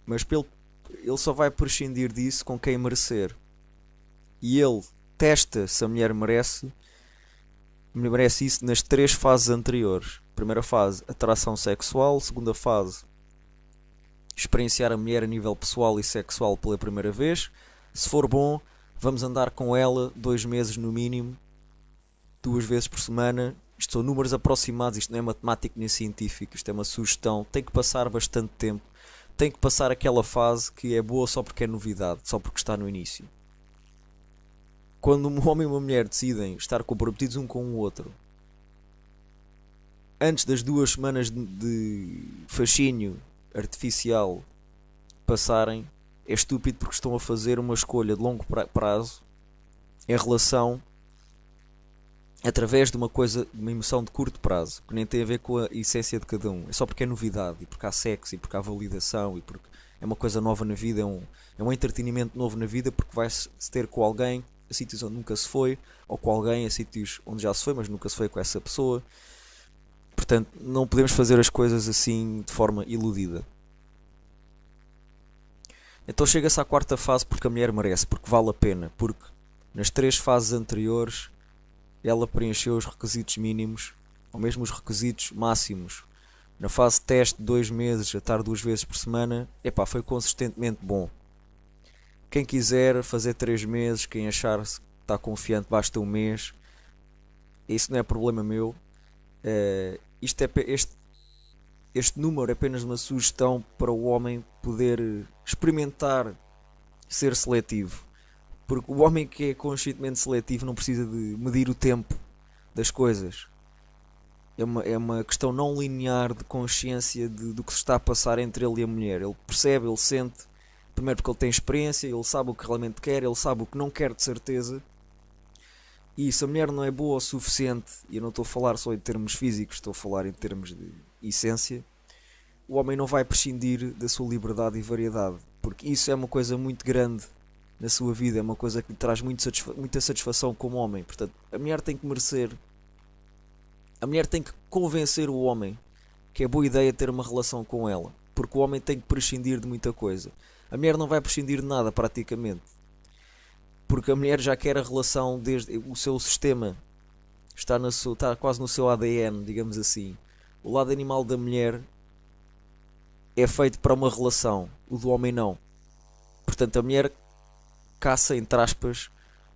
Mas ele só vai prescindir disso com quem merecer. E ele testa se a mulher merece isso nas 3 fases anteriores. Primeira fase, atração sexual. Segunda fase, experienciar a mulher a nível pessoal e sexual pela primeira vez. Se for bom, vamos andar com ela 2 meses no mínimo, 2 vezes por semana. Isto são números aproximados, isto não é matemático nem científico, isto é uma sugestão. Tem que passar bastante tempo, tem que passar aquela fase que é boa só porque é novidade, só porque está no início. Quando um homem e uma mulher decidem estar comprometidos um com o outro, antes das 2 semanas de fascínio artificial passarem, é estúpido, porque estão a fazer uma escolha de longo prazo em relação, através de uma coisa, de uma emoção de curto prazo, que nem tem a ver com a essência de cada um. É só porque é novidade, e porque há sexo, e porque há validação, e porque é uma coisa nova na vida, é um entretenimento novo na vida, porque vai-se ter com alguém a sítios onde nunca se foi, ou com alguém a sítios onde já se foi, mas nunca se foi com essa pessoa. Portanto, não podemos fazer as coisas assim de forma iludida. Então chega-se à quarta fase porque a mulher merece, porque vale a pena, porque nas 3 fases anteriores ela preencheu os requisitos mínimos, ou mesmo os requisitos máximos. Na fase de teste de 2 meses, a estar 2 vezes por semana, foi consistentemente bom. Quem quiser fazer 3 meses, quem achar que está confiante, basta 1 mês. Isso não é problema meu. Este número é apenas uma sugestão para o homem poder experimentar ser seletivo. Porque o homem que é conscientemente seletivo não precisa de medir o tempo das coisas. É uma questão não linear de consciência do que se está a passar entre ele e a mulher. Ele percebe, ele sente, primeiro porque ele tem experiência, ele sabe o que realmente quer, ele sabe o que não quer de certeza. E se a mulher não é boa o suficiente, e eu não estou a falar só em termos físicos, estou a falar em termos de essência, o homem não vai prescindir da sua liberdade e variedade, porque isso é uma coisa muito grande na sua vida, é uma coisa que lhe traz muita satisfação como homem. Portanto, a mulher tem que merecer, a mulher tem que convencer o homem que é boa ideia ter uma relação com ela, porque o homem tem que prescindir de muita coisa. A mulher não vai prescindir de nada praticamente, porque a mulher já quer a relação desde o seu sistema, está quase no seu ADN, digamos assim. O lado animal da mulher é feito para uma relação, o do homem não. Portanto, a mulher caça, entre aspas,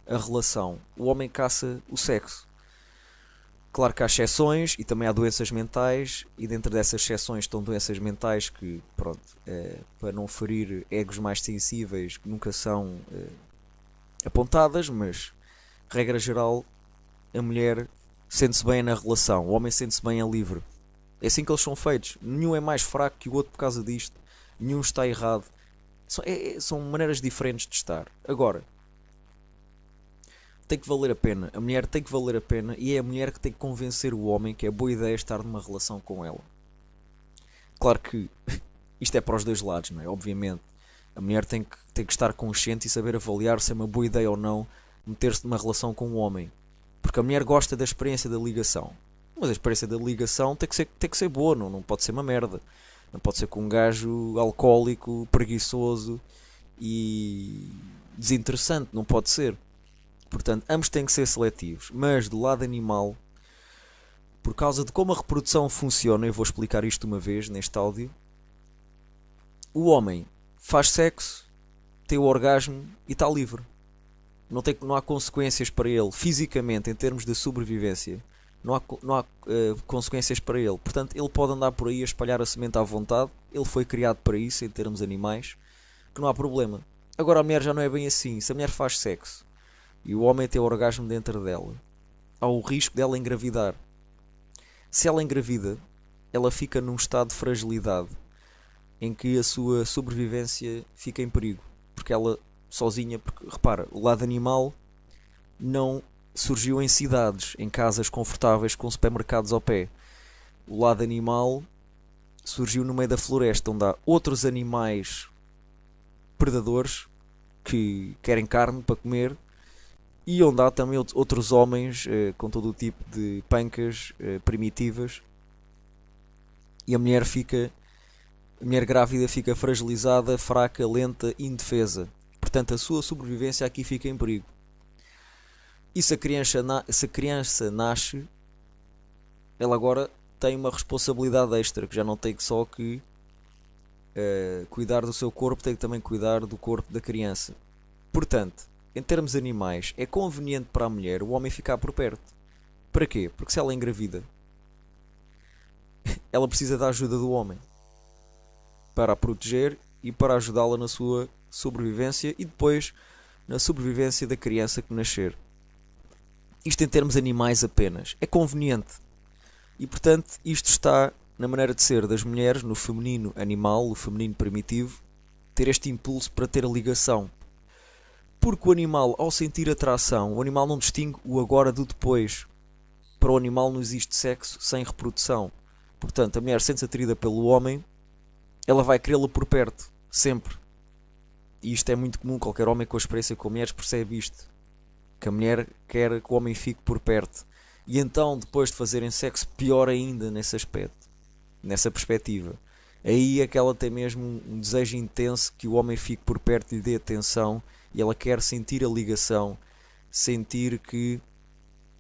a relação. O homem caça o sexo. Claro que há exceções e também há doenças mentais, e dentro dessas exceções estão doenças mentais que, pronto, para não ferir egos mais sensíveis, que nunca são apontadas, mas, regra geral, a mulher sente-se bem na relação, o homem sente-se bem a livre. É assim que eles são feitos. Nenhum é mais fraco que o outro por causa disto. Nenhum está errado. São maneiras diferentes de estar. Agora, tem que valer a pena. A mulher tem que valer a pena e é a mulher que tem que convencer o homem que é boa ideia estar numa relação com ela. Claro que isto é para os dois lados, não é? Obviamente. A mulher tem que estar consciente e saber avaliar se é uma boa ideia ou não meter-se numa relação com um homem. Porque a mulher gosta da experiência da ligação. Mas a experiência da ligação tem que ser boa, não pode ser uma merda. Não pode ser com um gajo alcoólico, preguiçoso e desinteressante. Não pode ser. Portanto, ambos têm que ser seletivos. Mas do lado animal, por causa de como a reprodução funciona, eu vou explicar isto uma vez neste áudio. O homem faz sexo, tem o orgasmo e está livre. Não há consequências para ele fisicamente, em termos de sobrevivência. Não há consequências para ele. Portanto, ele pode andar por aí a espalhar a semente à vontade. Ele foi criado para isso, em termos animais, que não há problema. Agora a mulher já não é bem assim. Se a mulher faz sexo e o homem tem o orgasmo dentro dela, há o risco dela engravidar. Se ela engravida, ela fica num estado de fragilidade em que a sua sobrevivência fica em perigo. Porque ela sozinha, porque repara, o lado animal não surgiu em cidades, em casas confortáveis com supermercados ao pé. O lado animal surgiu no meio da floresta, onde há outros animais predadores que querem carne para comer e onde há também outros homens com todo o tipo de pancas primitivas, e a mulher grávida fica fragilizada, fraca, lenta, indefesa. Portanto, a sua sobrevivência aqui fica em perigo. E se a criança nasce, ela agora tem uma responsabilidade extra, que já não tem só que cuidar do seu corpo, tem que também cuidar do corpo da criança. Portanto, em termos animais, é conveniente para a mulher o homem ficar por perto. Para quê? Porque se ela é engravida, ela precisa da ajuda do homem para a proteger e para ajudá-la na sua sobrevivência e depois na sobrevivência da criança que nascer. Isto em termos animais apenas. É conveniente. E portanto isto está na maneira de ser das mulheres, no feminino animal, o feminino primitivo, ter este impulso para ter a ligação. Porque o animal, ao sentir atração, o animal não distingue o agora do depois. Para o animal não existe sexo sem reprodução. Portanto, a mulher sente-se atraída pelo homem, ela vai querê-lo por perto, sempre. E isto é muito comum, qualquer homem com a experiência com mulheres percebe isto. Que a mulher quer que o homem fique por perto. E então, depois de fazerem sexo, pior ainda nesse aspecto, nessa perspectiva. Aí é que ela tem mesmo um desejo intenso que o homem fique por perto e lhe dê atenção, e ela quer sentir a ligação, sentir que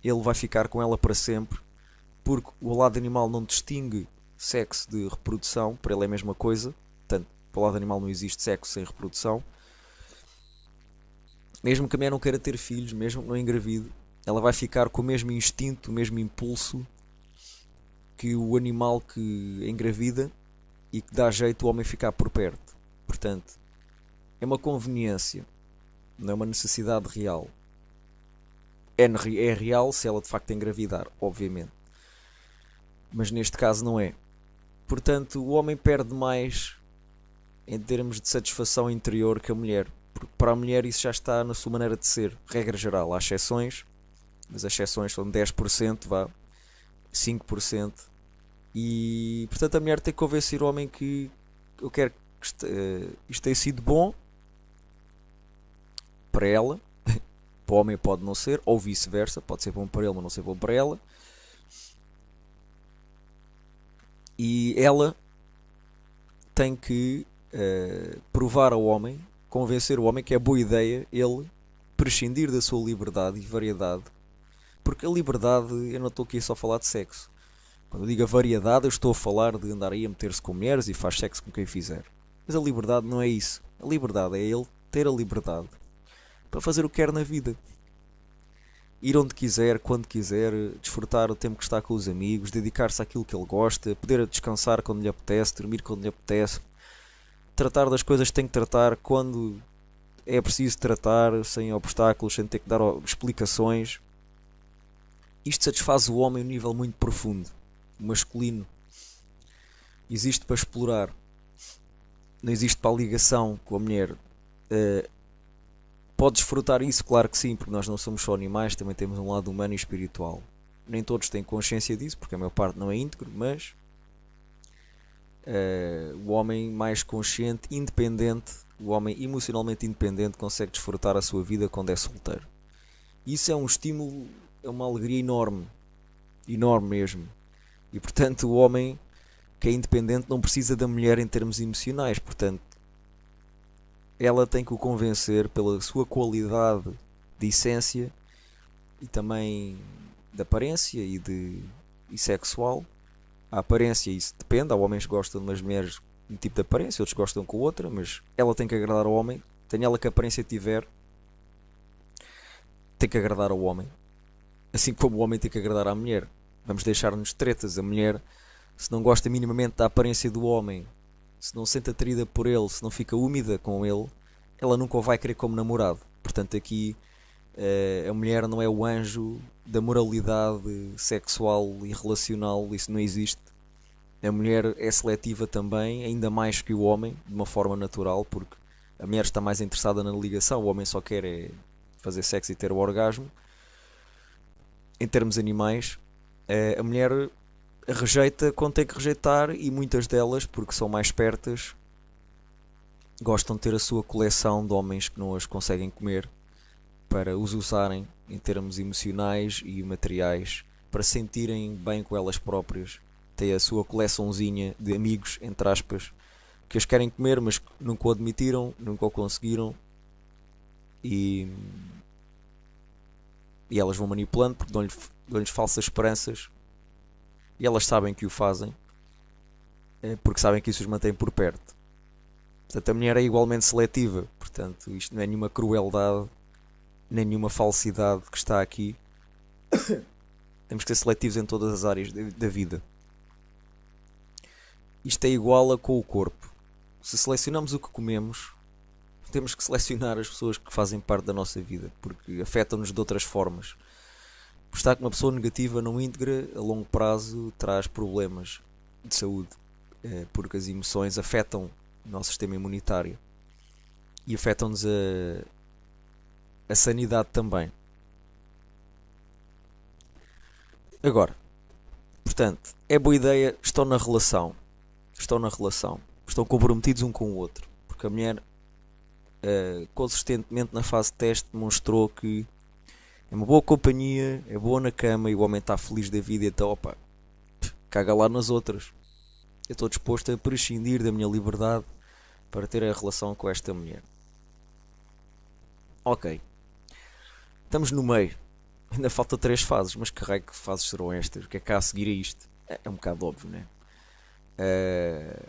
ele vai ficar com ela para sempre, porque o lado animal não distingue sexo de reprodução, para ele é a mesma coisa. Portanto, para o lado animal não existe sexo sem reprodução. Mesmo que a mulher não queira ter filhos, mesmo que não engravide, ela vai ficar com o mesmo instinto, o mesmo impulso que o animal que engravida e que dá jeito o homem ficar por perto. Portanto, é uma conveniência, não é uma necessidade real. É real se ela de facto engravidar, obviamente. Mas neste caso não é. Portanto, o homem perde mais em termos de satisfação interior que a mulher. Porque para a mulher isso já está na sua maneira de ser. Regra geral, há exceções, mas as exceções são 10%, 5%. E portanto a mulher tem que convencer o homem que eu quero que isto tenha sido bom para ela. Para o homem pode não ser, ou vice-versa, pode ser bom para ele, mas não ser bom para ela. E ela tem que provar ao homem, convencer o homem que é boa ideia ele prescindir da sua liberdade e variedade. Porque a liberdade, eu não estou aqui só a falar de sexo. Quando eu digo a variedade, eu estou a falar de andar aí a meter-se com mulheres e faz sexo com quem fizer. Mas a liberdade não é isso. A liberdade é ele ter a liberdade para fazer o que quer na vida. Ir onde quiser, quando quiser, desfrutar o tempo que está com os amigos, dedicar-se àquilo que ele gosta, poder descansar quando lhe apetece, dormir quando lhe apetece, tratar das coisas que tem que tratar quando é preciso tratar, sem obstáculos, sem ter que dar explicações. Isto satisfaz o homem a um nível muito profundo, masculino. Existe para explorar, não existe para a ligação com a mulher. Pode desfrutar isso, claro que sim, porque nós não somos só animais, também temos um lado humano e espiritual. Nem todos têm consciência disso, porque a maior parte não é íntegro, mas o homem mais consciente, independente, o homem emocionalmente independente consegue desfrutar a sua vida quando é solteiro. Isso é um estímulo, é uma alegria enorme, enorme mesmo. E portanto o homem que é independente não precisa da mulher em termos emocionais, portanto ela tem que o convencer pela sua qualidade de essência e também de aparência e sexual. A aparência, isso depende, há homens que gostam de umas mulheres de um tipo de aparência, outros gostam com outra, mas ela tem que agradar ao homem, tenha ela que aparência tiver, tem que agradar ao homem, assim como o homem tem que agradar à mulher. Vamos deixar-nos tretas. A mulher, se não gosta minimamente da aparência do homem, se não se sente atraída por ele, se não fica úmida com ele, ela nunca o vai querer como namorado. Portanto aqui a mulher não é o anjo da moralidade sexual e relacional, isso não existe. A mulher é seletiva também, ainda mais que o homem, de uma forma natural, porque a mulher está mais interessada na ligação, o homem só quer é fazer sexo e ter o orgasmo. Em termos animais, a mulher rejeita quando tem que rejeitar, e muitas delas, porque são mais espertas, gostam de ter a sua coleção de homens que não as conseguem comer para os usarem em termos emocionais e materiais, para sentirem bem com elas próprias. Tem a sua coleçãozinha de amigos, entre aspas, que as querem comer, mas nunca o admitiram, nunca o conseguiram, e elas vão manipulando porque dão-lhes falsas esperanças, e elas sabem que o fazem porque sabem que isso os mantém por perto. Portanto, a mulher é igualmente seletiva. Portanto, isto não é nenhuma crueldade, nem nenhuma falsidade que está aqui. Temos que ser seletivos em todas as áreas da vida. Isto é igual a com o corpo. Se selecionamos o que comemos, temos que selecionar as pessoas que fazem parte da nossa vida, porque afetam-nos de outras formas. Por estar com uma pessoa negativa não íntegra, a longo prazo traz problemas de saúde, porque as emoções afetam o nosso sistema imunitário e afetam-nos a sanidade também. Agora, portanto, é boa ideia, estão na relação, estão comprometidos um com o outro, porque a mulher consistentemente na fase de teste demonstrou que é uma boa companhia, é boa na cama, e o homem está feliz da vida, e então opa, caga lá nas outras. Eu estou disposto a prescindir da minha liberdade para ter a relação com esta mulher. Ok, estamos no meio, ainda falta 3 fases, mas que raio de fases serão estas? O que é que há a seguir a isto? É um bocado óbvio, não é?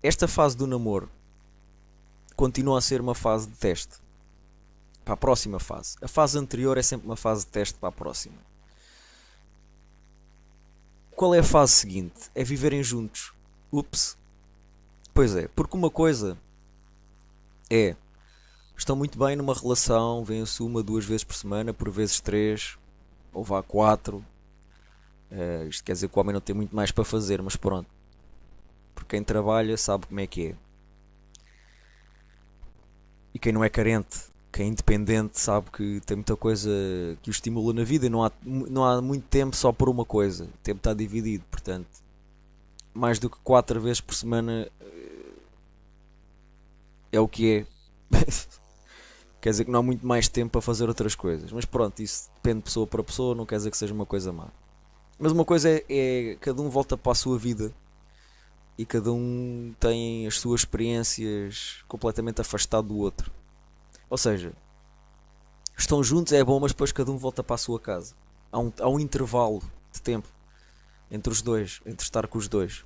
Esta fase do namoro continua a ser uma fase de teste para a próxima fase. A fase anterior é sempre uma fase de teste para a próxima. Qual é a fase seguinte? É viverem juntos. Ups. Pois é, porque uma coisa é, estão muito bem numa relação, vêm-se 1, 2 vezes por semana, por vezes 3, ou vá 4. Isto quer dizer que o homem não tem muito mais para fazer, mas pronto. Porque quem trabalha sabe como é que é. E quem não é carente, quem é independente, sabe que tem muita coisa que o estimula na vida, e não há muito tempo só por uma coisa. O tempo está dividido, portanto, mais do que 4 vezes por semana é o que é. Quer dizer que não há muito mais tempo para fazer outras coisas. Mas pronto, isso depende de pessoa para pessoa, não quer dizer que seja uma coisa má. Mas uma coisa é cada um volta para a sua vida e cada um tem as suas experiências completamente afastado do outro. Ou seja, estão juntos é bom, mas depois cada um volta para a sua casa. Há um intervalo de tempo entre os dois, entre estar com os dois.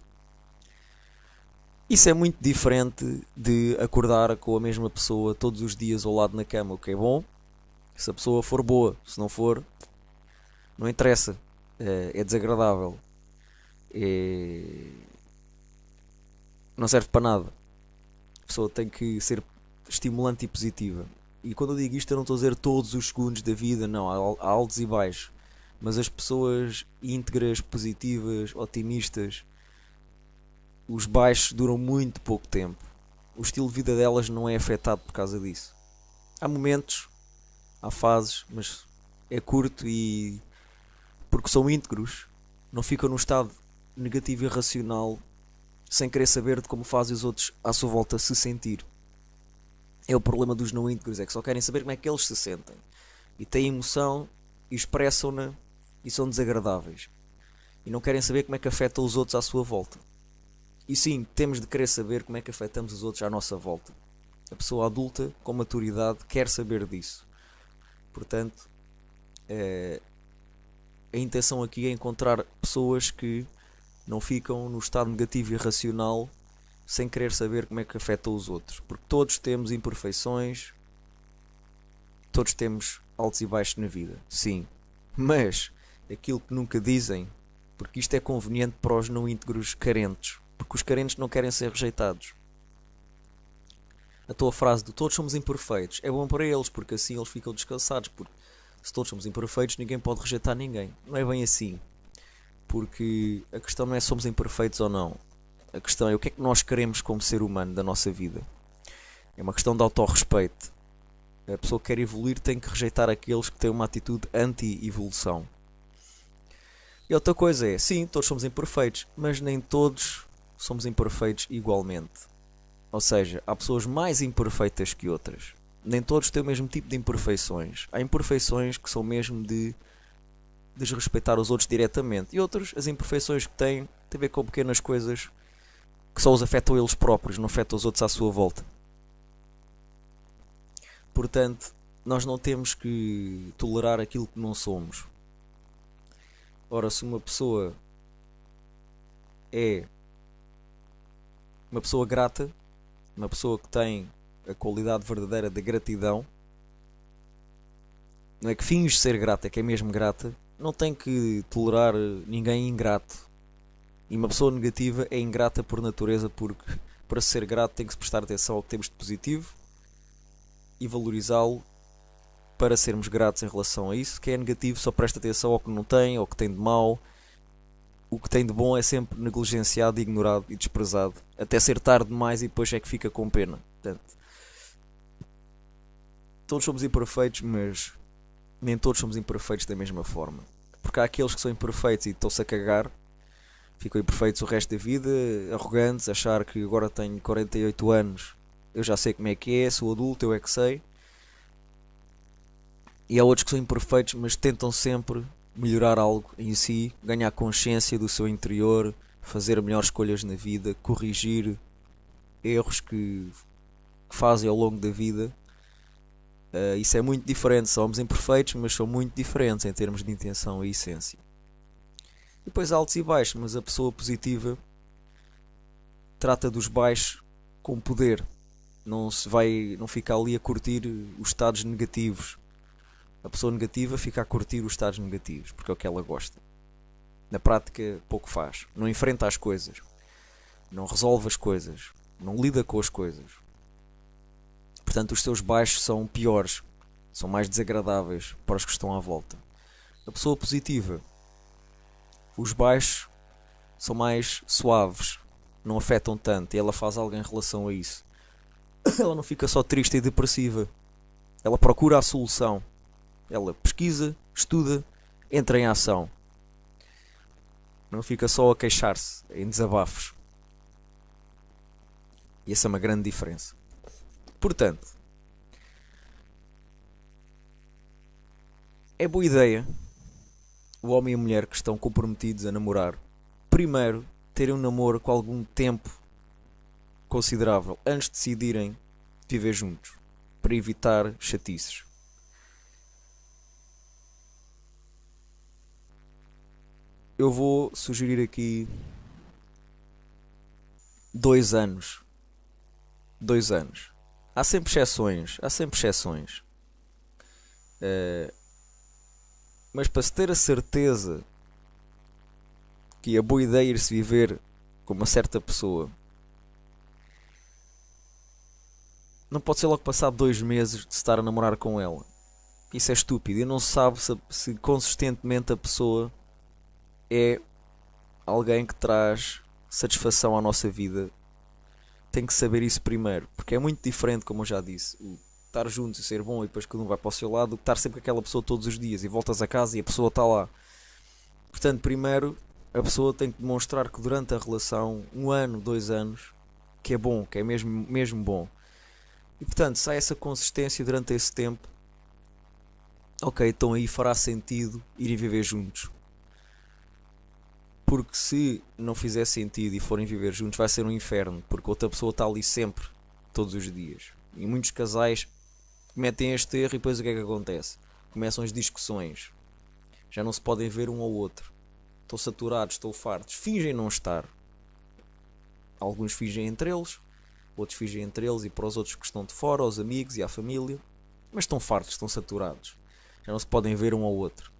Isso é muito diferente de acordar com a mesma pessoa todos os dias ao lado na cama, o que é bom, se a pessoa for boa. Se não for, não interessa. É desagradável. É... Não serve para nada. A pessoa tem que ser estimulante e positiva. E quando eu digo isto, eu não estou a dizer todos os segundos da vida, não. Há altos e baixos. Mas as pessoas íntegras, positivas, otimistas, os baixos duram muito pouco tempo. O estilo de vida delas não é afetado por causa disso. Há momentos, há fases, mas é curto e porque são íntegros, não ficam num estado negativo e irracional sem querer saber de como fazem os outros à sua volta se sentir. É o problema dos não íntegros, é que só querem saber como é que eles se sentem. E têm emoção e expressam-na e são desagradáveis. E não querem saber como é que afeta os outros à sua volta. E sim, temos de querer saber como é que afetamos os outros à nossa volta. A pessoa adulta, com maturidade, quer saber disso. Portanto, a intenção aqui é encontrar pessoas que não ficam no estado negativo e irracional sem querer saber como é que afeta os outros. Porque todos temos imperfeições, todos temos altos e baixos na vida, sim. Mas aquilo que nunca dizem, porque isto é conveniente para os não íntegros carentes, porque os carentes não querem ser rejeitados. A tua frase de todos somos imperfeitos é bom para eles, porque assim eles ficam descansados, porque se todos somos imperfeitos ninguém pode rejeitar ninguém. Não é bem assim, porque a questão não é se somos imperfeitos ou não. A questão é o que é que nós queremos como ser humano da nossa vida. É uma questão de autorrespeito. A pessoa que quer evoluir tem que rejeitar aqueles que têm uma atitude anti-evolução. E outra coisa é, sim, todos somos imperfeitos, mas nem todos somos imperfeitos igualmente. Ou seja, há pessoas mais imperfeitas que outras. Nem todos têm o mesmo tipo de imperfeições. Há imperfeições que são mesmo de desrespeitar os outros diretamente. E outros, as imperfeições que têm a ver com pequenas coisas que só os afetam eles próprios, não afetam os outros à sua volta. Portanto, nós não temos que tolerar aquilo que não somos. Ora, se uma pessoa é uma pessoa grata, uma pessoa que tem a qualidade verdadeira da gratidão, não é que finge ser grata, é que é mesmo grata, não tem que tolerar ninguém ingrato. E uma pessoa negativa é ingrata por natureza, porque para ser grato tem que se prestar atenção ao que temos de positivo e valorizá-lo para sermos gratos em relação a isso. Que é negativo só presta atenção ao que não tem, ao que tem de mau. O que tem de bom é sempre negligenciado, ignorado e desprezado, até ser tarde demais e depois é que fica com pena. Portanto, todos somos imperfeitos, mas nem todos somos imperfeitos da mesma forma. Porque há aqueles que são imperfeitos e estão-se a cagar, ficam imperfeitos o resto da vida, arrogantes, achar que agora tenho 48 anos, eu já sei como é que é, sou adulto, eu é que sei. E há outros que são imperfeitos, mas tentam sempre melhorar algo em si, ganhar consciência do seu interior, fazer melhores escolhas na vida, corrigir erros que fazem ao longo da vida. Isso é muito diferente. Somos imperfeitos, mas são muito diferentes em termos de intenção e essência. E depois há altos e baixos, mas a pessoa positiva trata dos baixos com poder. Não fica ali a curtir os estados negativos. A pessoa negativa fica a curtir os estados negativos, porque é o que ela gosta. Na prática, pouco faz. Não enfrenta as coisas. Não resolve as coisas. Não lida com as coisas. Portanto, os seus baixos são piores. São mais desagradáveis para os que estão à volta. A pessoa positiva, os baixos são mais suaves. Não afetam tanto. E ela faz algo em relação a isso. Ela não fica só triste e depressiva. Ela procura a solução. Ela pesquisa, estuda, entra em ação. Não fica só a queixar-se, em desabafos. E essa é uma grande diferença. Portanto, é boa ideia o homem e a mulher que estão comprometidos a namorar primeiro terem um namoro com algum tempo considerável antes de decidirem viver juntos, para evitar chatices. Eu vou sugerir aqui 2 anos. 2 anos. Há sempre exceções. Há sempre exceções. Mas para se ter a certeza que é boa ideia ir-se viver com uma certa pessoa, não pode ser logo passado 2 meses de se estar a namorar com ela. Isso é estúpido. E não se sabe se consistentemente a pessoa é alguém que traz satisfação à nossa vida. Tem que saber isso primeiro, porque é muito diferente, como eu já disse, o estar juntos e ser bom e depois cada um vai para o seu lado, do que estar sempre com aquela pessoa todos os dias e voltas a casa e a pessoa está lá. Portanto, primeiro a pessoa tem que demonstrar que durante a relação, 1 ano, 2 anos, que é bom, que é mesmo bom. E portanto, se há essa consistência durante esse tempo, ok, então aí fará sentido irem viver juntos. Porque se não fizer sentido e forem viver juntos, vai ser um inferno, porque outra pessoa está ali sempre, todos os dias. E muitos casais cometem este erro e depois o que é que acontece? Começam as discussões. Já não se podem ver um ao outro. Estão saturados, estão fartos. Fingem não estar. Alguns fingem entre eles, outros fingem entre eles e para os outros que estão de fora, aos amigos e à família. Mas estão fartos, estão saturados. Já não se podem ver um ao outro.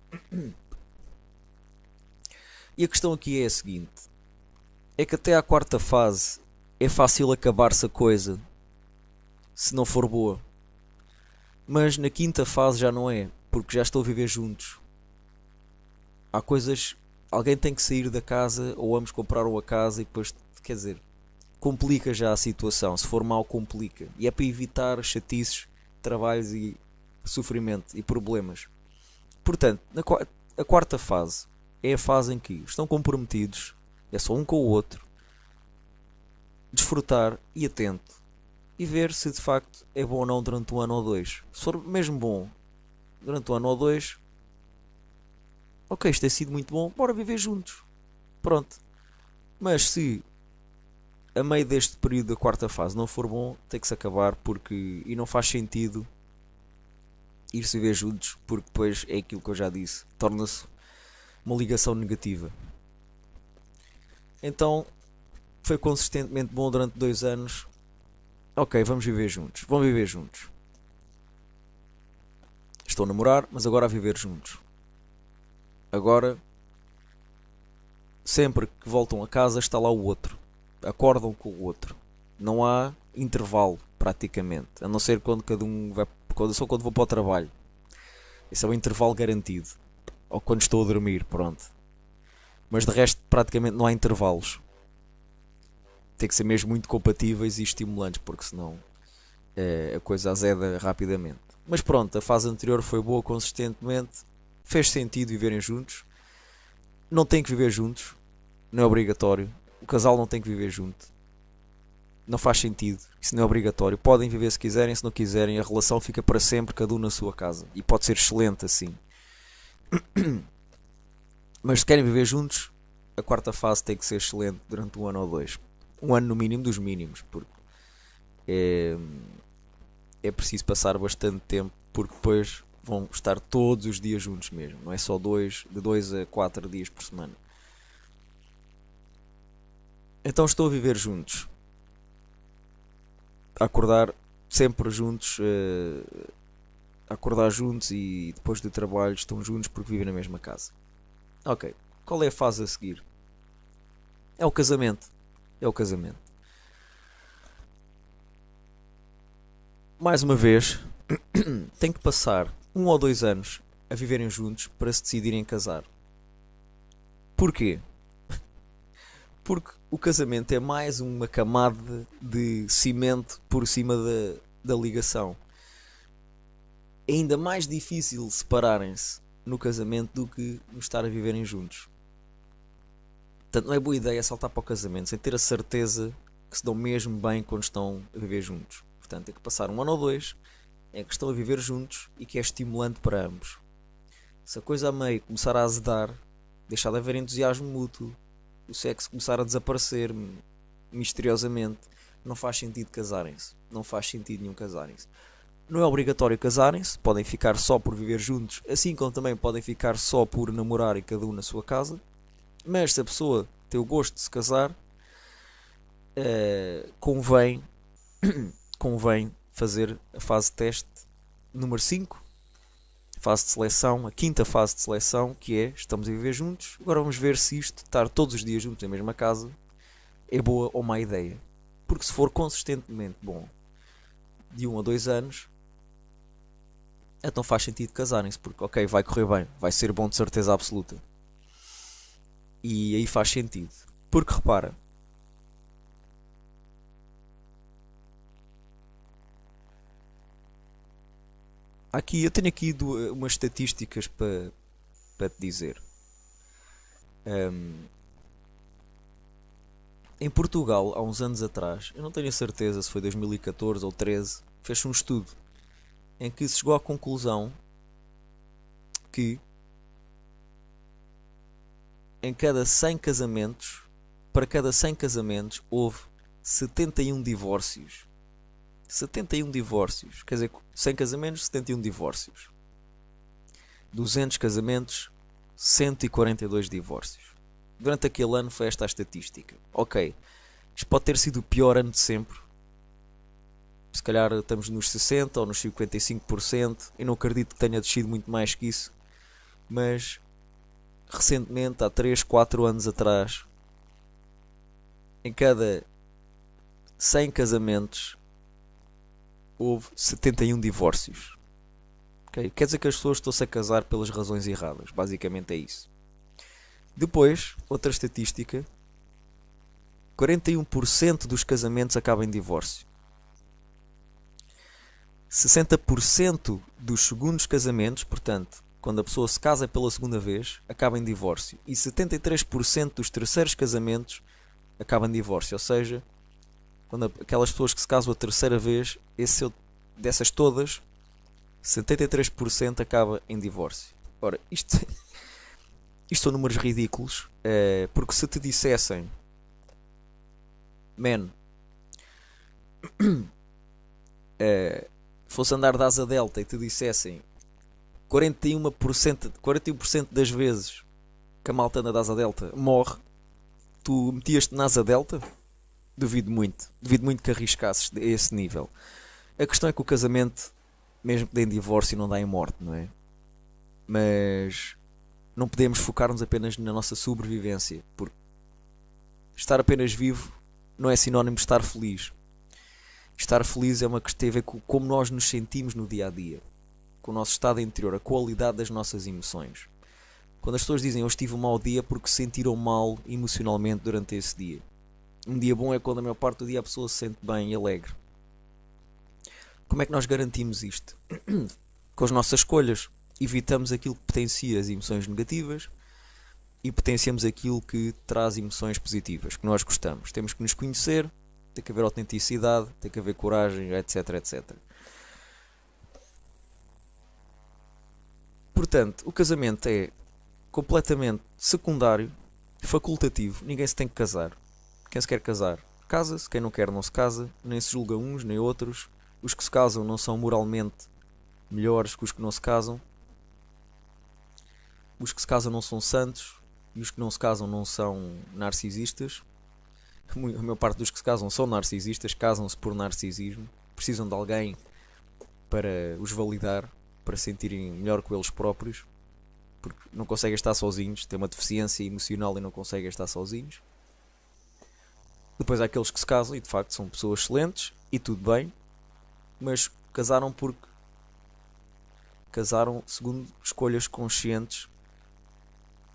E a questão aqui é a seguinte: é que até à 4ª fase é fácil acabar-se a coisa se não for boa. Mas na 5ª fase já não é, porque já estão a viver juntos. Há coisas. Alguém tem que sair da casa, ou ambos compraram a casa e depois, quer dizer, complica já a situação. Se for mal, complica. E é para evitar chatices, trabalhos e sofrimento e problemas. Portanto, a 4ª fase é a fase em que estão comprometidos, é só um com o outro, desfrutar e atento, e ver se de facto é bom ou não durante 1 ano ou 2. Se for mesmo bom durante 1 ano ou 2, ok, isto tem sido muito bom, bora viver juntos. Pronto. Mas se a meio deste período da 4ª fase não for bom, tem que se acabar, porque e não faz sentido ir-se viver juntos, porque depois é aquilo que eu já disse, torna-se uma ligação negativa. Então foi consistentemente bom durante 2 anos. Ok, vamos viver juntos. Vão viver juntos. Estão a namorar, mas agora a viver juntos. Agora, sempre que voltam a casa, está lá o outro. Acordam com o outro. Não há intervalo, praticamente. A não ser quando cada um vai. Só quando vou para o trabalho. Esse é o intervalo garantido. Ou quando estou a dormir, pronto. Mas de resto, praticamente não há intervalos. Tem que ser mesmo muito compatíveis e estimulantes, porque senão a coisa azeda rapidamente. Mas pronto, a fase anterior foi boa consistentemente. Fez sentido viverem juntos. Não têm que viver juntos. Não é obrigatório. O casal não tem que viver junto. Não faz sentido. Isso não é obrigatório. Podem viver se quiserem, se não quiserem. A relação fica para sempre, cada um na sua casa. E pode ser excelente assim. Mas se querem viver juntos, a 4ª fase tem que ser excelente durante 1 ano ou 2. 1 ano no mínimo dos mínimos, porque é preciso passar bastante tempo, porque depois vão estar todos os dias juntos mesmo. Não é só de 2 a 4 dias por semana. Então estou a viver juntos. A acordar sempre juntos. A acordar juntos e depois do trabalho estão juntos porque vivem na mesma casa. Ok, qual é a fase a seguir? É o casamento. É o casamento. Mais uma vez, tem que passar 1 ou 2 anos a viverem juntos para se decidirem casar. Porquê? Porque o casamento é mais uma camada de cimento por cima da ligação. É ainda mais difícil separarem-se no casamento do que no estar a viverem juntos. Portanto, não é boa ideia saltar para o casamento sem ter a certeza que se dão mesmo bem quando estão a viver juntos. Portanto, tem que passar 1 ano ou 2 em que estão a viver juntos e que é estimulante para ambos. Se a coisa a meio começar a azedar, deixar de haver entusiasmo mútuo, o sexo começar a desaparecer misteriosamente, não faz sentido casarem-se. Não faz sentido nenhum casarem-se. Não é obrigatório casarem-se, podem ficar só por viver juntos, assim como também podem ficar só por namorar e cada um na sua casa. Mas se a pessoa tem o gosto de se casar, convém, convém fazer a fase de teste número 5, fase de seleção, a quinta fase de seleção, que é, estamos a viver juntos, agora vamos ver se isto, estar todos os dias juntos na mesma casa, é boa ou má ideia. Porque se for consistentemente bom, de 1 a 2 anos, então faz sentido casarem-se, porque ok, vai correr bem, vai ser bom de certeza absoluta. E aí faz sentido. Porque repara, eu tenho aqui umas estatísticas para te dizer. Em Portugal, há uns anos atrás, eu não tenho a certeza se foi 2014 ou 13, fez-se um estudo em que se chegou à conclusão que para cada 100 casamentos, houve 71 divórcios. 71 divórcios, quer dizer, 100 casamentos, 71 divórcios. 200 casamentos, 142 divórcios. Durante aquele ano foi esta a estatística. Ok, isto pode ter sido o pior ano de sempre. Se calhar estamos nos 60% ou nos 55%. Eu não acredito que tenha descido muito mais que isso. Mas recentemente, há 3, 4 anos atrás, em cada 100 casamentos houve 71 divórcios. Okay? Quer dizer que as pessoas estão-se a casar pelas razões erradas. Basicamente é isso. Depois, outra estatística: 41% dos casamentos acabam em divórcio. 60% dos segundos casamentos, portanto, quando a pessoa se casa pela segunda vez, acaba em divórcio. E 73% dos terceiros casamentos acabam em divórcio. Ou seja, quando aquelas pessoas que se casam a terceira vez, dessas todas, 73% acaba em divórcio. Ora, isto são números ridículos, porque se te dissessem, man, fosse andar de asa delta e te dissessem 41% das vezes que a malta anda de asa delta morre, tu metias-te na asa delta? Duvido muito que arriscasses a esse nível. A questão é que o casamento, mesmo que dê em divórcio, não dá em morte, não é? Mas não podemos focar-nos apenas na nossa sobrevivência, porque estar apenas vivo não é sinónimo de estar feliz. Estar feliz é uma questão que tem a ver com como nós nos sentimos no dia a dia, com o nosso estado interior, a qualidade das nossas emoções. Quando as pessoas dizem eu estive um mau dia porque se sentiram mal emocionalmente durante esse dia. Um dia bom é quando a maior parte do dia a pessoa se sente bem e alegre. Como é que nós garantimos isto? Com as nossas escolhas. Evitamos aquilo que potencia as emoções negativas e potenciamos aquilo que traz emoções positivas, que nós gostamos. Temos que nos conhecer, tem que haver autenticidade, tem que haver coragem, etc, etc. Portanto, o casamento é completamente secundário, facultativo, ninguém se tem que casar. Quem se quer casar, casa-se, quem não quer não se casa, nem se julga uns nem outros. Os que se casam não são moralmente melhores que os que não se casam. Os que se casam não são santos e os que não se casam não são narcisistas. A maior parte dos que se casam são narcisistas, casam-se por narcisismo, precisam de alguém para os validar, para se sentirem melhor com eles próprios, porque não conseguem estar sozinhos, têm uma deficiência emocional e não conseguem estar sozinhos. Depois há aqueles que se casam e de facto são pessoas excelentes e tudo bem, mas casaram segundo escolhas conscientes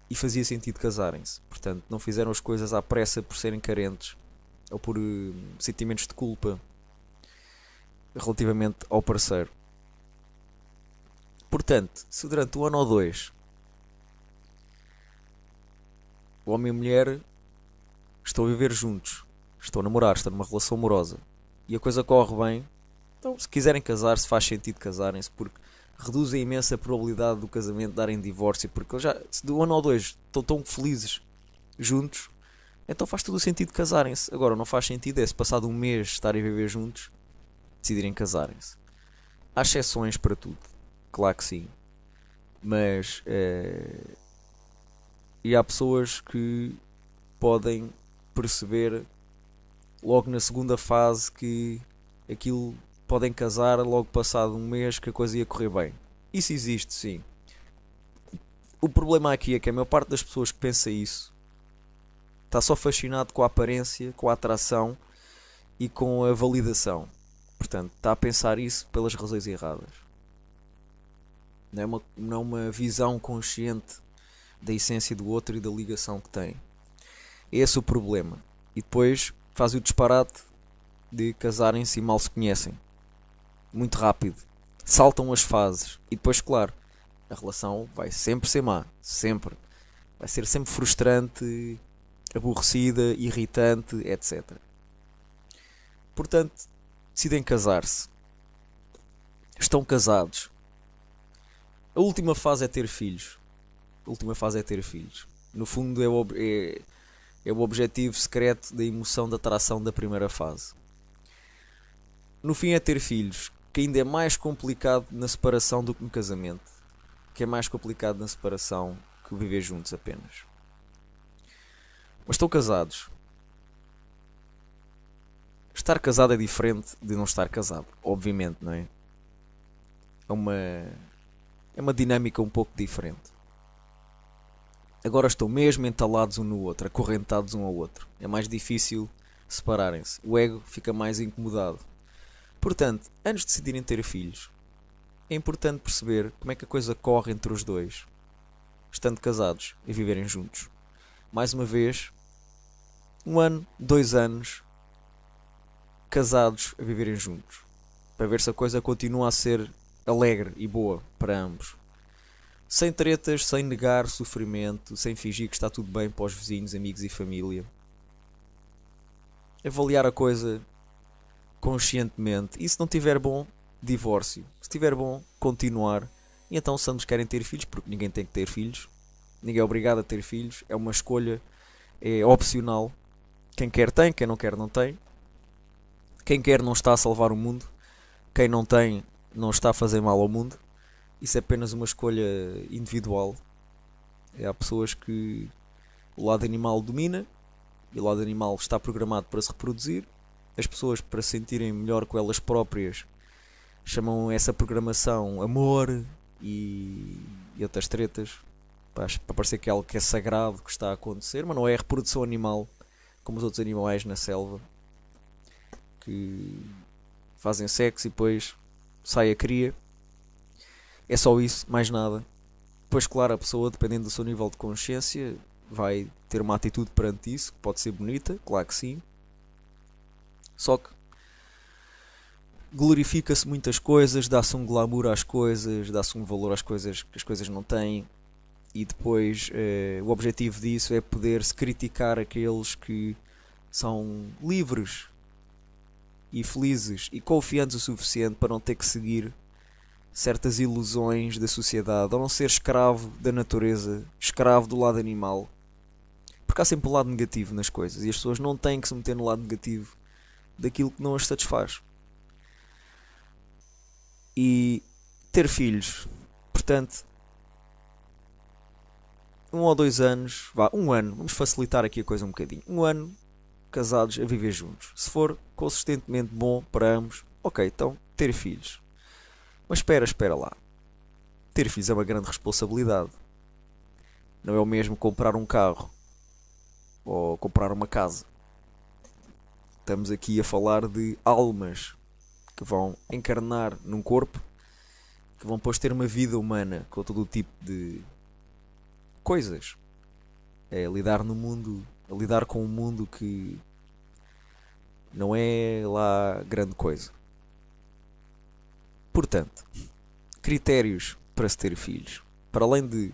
e fazia sentido casarem-se. Portanto, não fizeram as coisas à pressa por serem carentes ou por sentimentos de culpa relativamente ao parceiro. Portanto, se durante 1 ano ou 2 o homem e a mulher estão a viver juntos, estão a namorar, estão numa relação amorosa e a coisa corre bem, então se quiserem casar-se faz sentido casarem-se, porque reduz a imensa probabilidade do casamento darem divórcio, porque já, se de 1 ano ou 2 estão tão felizes juntos, então faz todo o sentido casarem-se. Agora, não faz sentido se passado um mês estarem a viver juntos, decidirem casarem-se. Há exceções para tudo, claro que sim. Mas e há pessoas que podem perceber logo na segunda fase que aquilo podem casar logo passado um mês que a coisa ia correr bem. Isso existe, sim. O problema aqui é que a maior parte das pessoas que pensa isso está só fascinado com a aparência, com a atração e com a validação. Portanto, está a pensar isso pelas razões erradas. Não é uma visão consciente da essência do outro e da ligação que tem. Esse é o problema. E depois faz o disparate de casarem-se e mal se conhecem. Muito rápido. Saltam as fases. E depois, claro, a relação vai sempre ser má. Sempre. Vai ser sempre frustrante, aborrecida, irritante, etc. Portanto, decidem casar-se. Estão casados. A última fase é ter filhos. A última fase é ter filhos. No fundo é o objetivo secreto da emoção da atração da primeira fase. No fim é ter filhos, que ainda é mais complicado na separação do que no casamento. Que é mais complicado na separação que viver juntos apenas. Mas estão casados. Estar casado é diferente de não estar casado. Obviamente, não é? É uma dinâmica um pouco diferente. Agora estão mesmo entalados um no outro, acorrentados um ao outro. É mais difícil separarem-se. O ego fica mais incomodado. Portanto, antes de decidirem ter filhos, é importante perceber como é que a coisa corre entre os dois, estando casados e viverem juntos. Mais uma vez, 1 ano, 2 anos, casados a viverem juntos, para ver se a coisa continua a ser alegre e boa para ambos. Sem tretas, sem negar sofrimento, sem fingir que está tudo bem para os vizinhos, amigos e família. Avaliar a coisa conscientemente. E se não estiver bom, divórcio. Se estiver bom, continuar. E então, se ambos querem ter filhos, porque ninguém tem que ter filhos, ninguém é obrigado a ter filhos, é uma escolha, é opcional. Quem quer tem, quem não quer não tem. Quem quer não está a salvar o mundo. Quem não tem, não está a fazer mal ao mundo. Isso é apenas uma escolha individual. Há pessoas que o lado animal domina e o lado animal está programado para se reproduzir. As pessoas, para se sentirem melhor com elas próprias, chamam essa programação amor e outras tretas, para parecer que é algo que é sagrado, que está a acontecer, mas não é a reprodução animal como os outros animais na selva, que fazem sexo e depois sai a cria. É só isso, mais nada. Depois, claro, a pessoa, dependendo do seu nível de consciência, vai ter uma atitude perante isso, que pode ser bonita, claro que sim. Só que glorifica-se muitas coisas, dá-se um glamour às coisas, dá-se um valor às coisas que as coisas não têm. E depois o objetivo disso é poder-se criticar aqueles que são livres e felizes e confiantes o suficiente para não ter que seguir certas ilusões da sociedade, ou não ser escravo da natureza, escravo do lado animal. Porque há sempre o lado negativo nas coisas e as pessoas não têm que se meter no lado negativo daquilo que não as satisfaz. E ter filhos, portanto, 1 ou 2 anos, 1 ano, vamos facilitar aqui a coisa um bocadinho. 1 ano casados a viver juntos. Se for consistentemente bom para ambos, ok, então ter filhos. Mas espera lá. Ter filhos é uma grande responsabilidade. Não é o mesmo comprar um carro ou comprar uma casa. Estamos aqui a falar de almas que vão encarnar num corpo, que vão depois ter uma vida humana com todo o tipo de coisas. É lidar no mundo, a lidar com um mundo que não é lá grande coisa. Portanto, critérios para se ter filhos. Para além de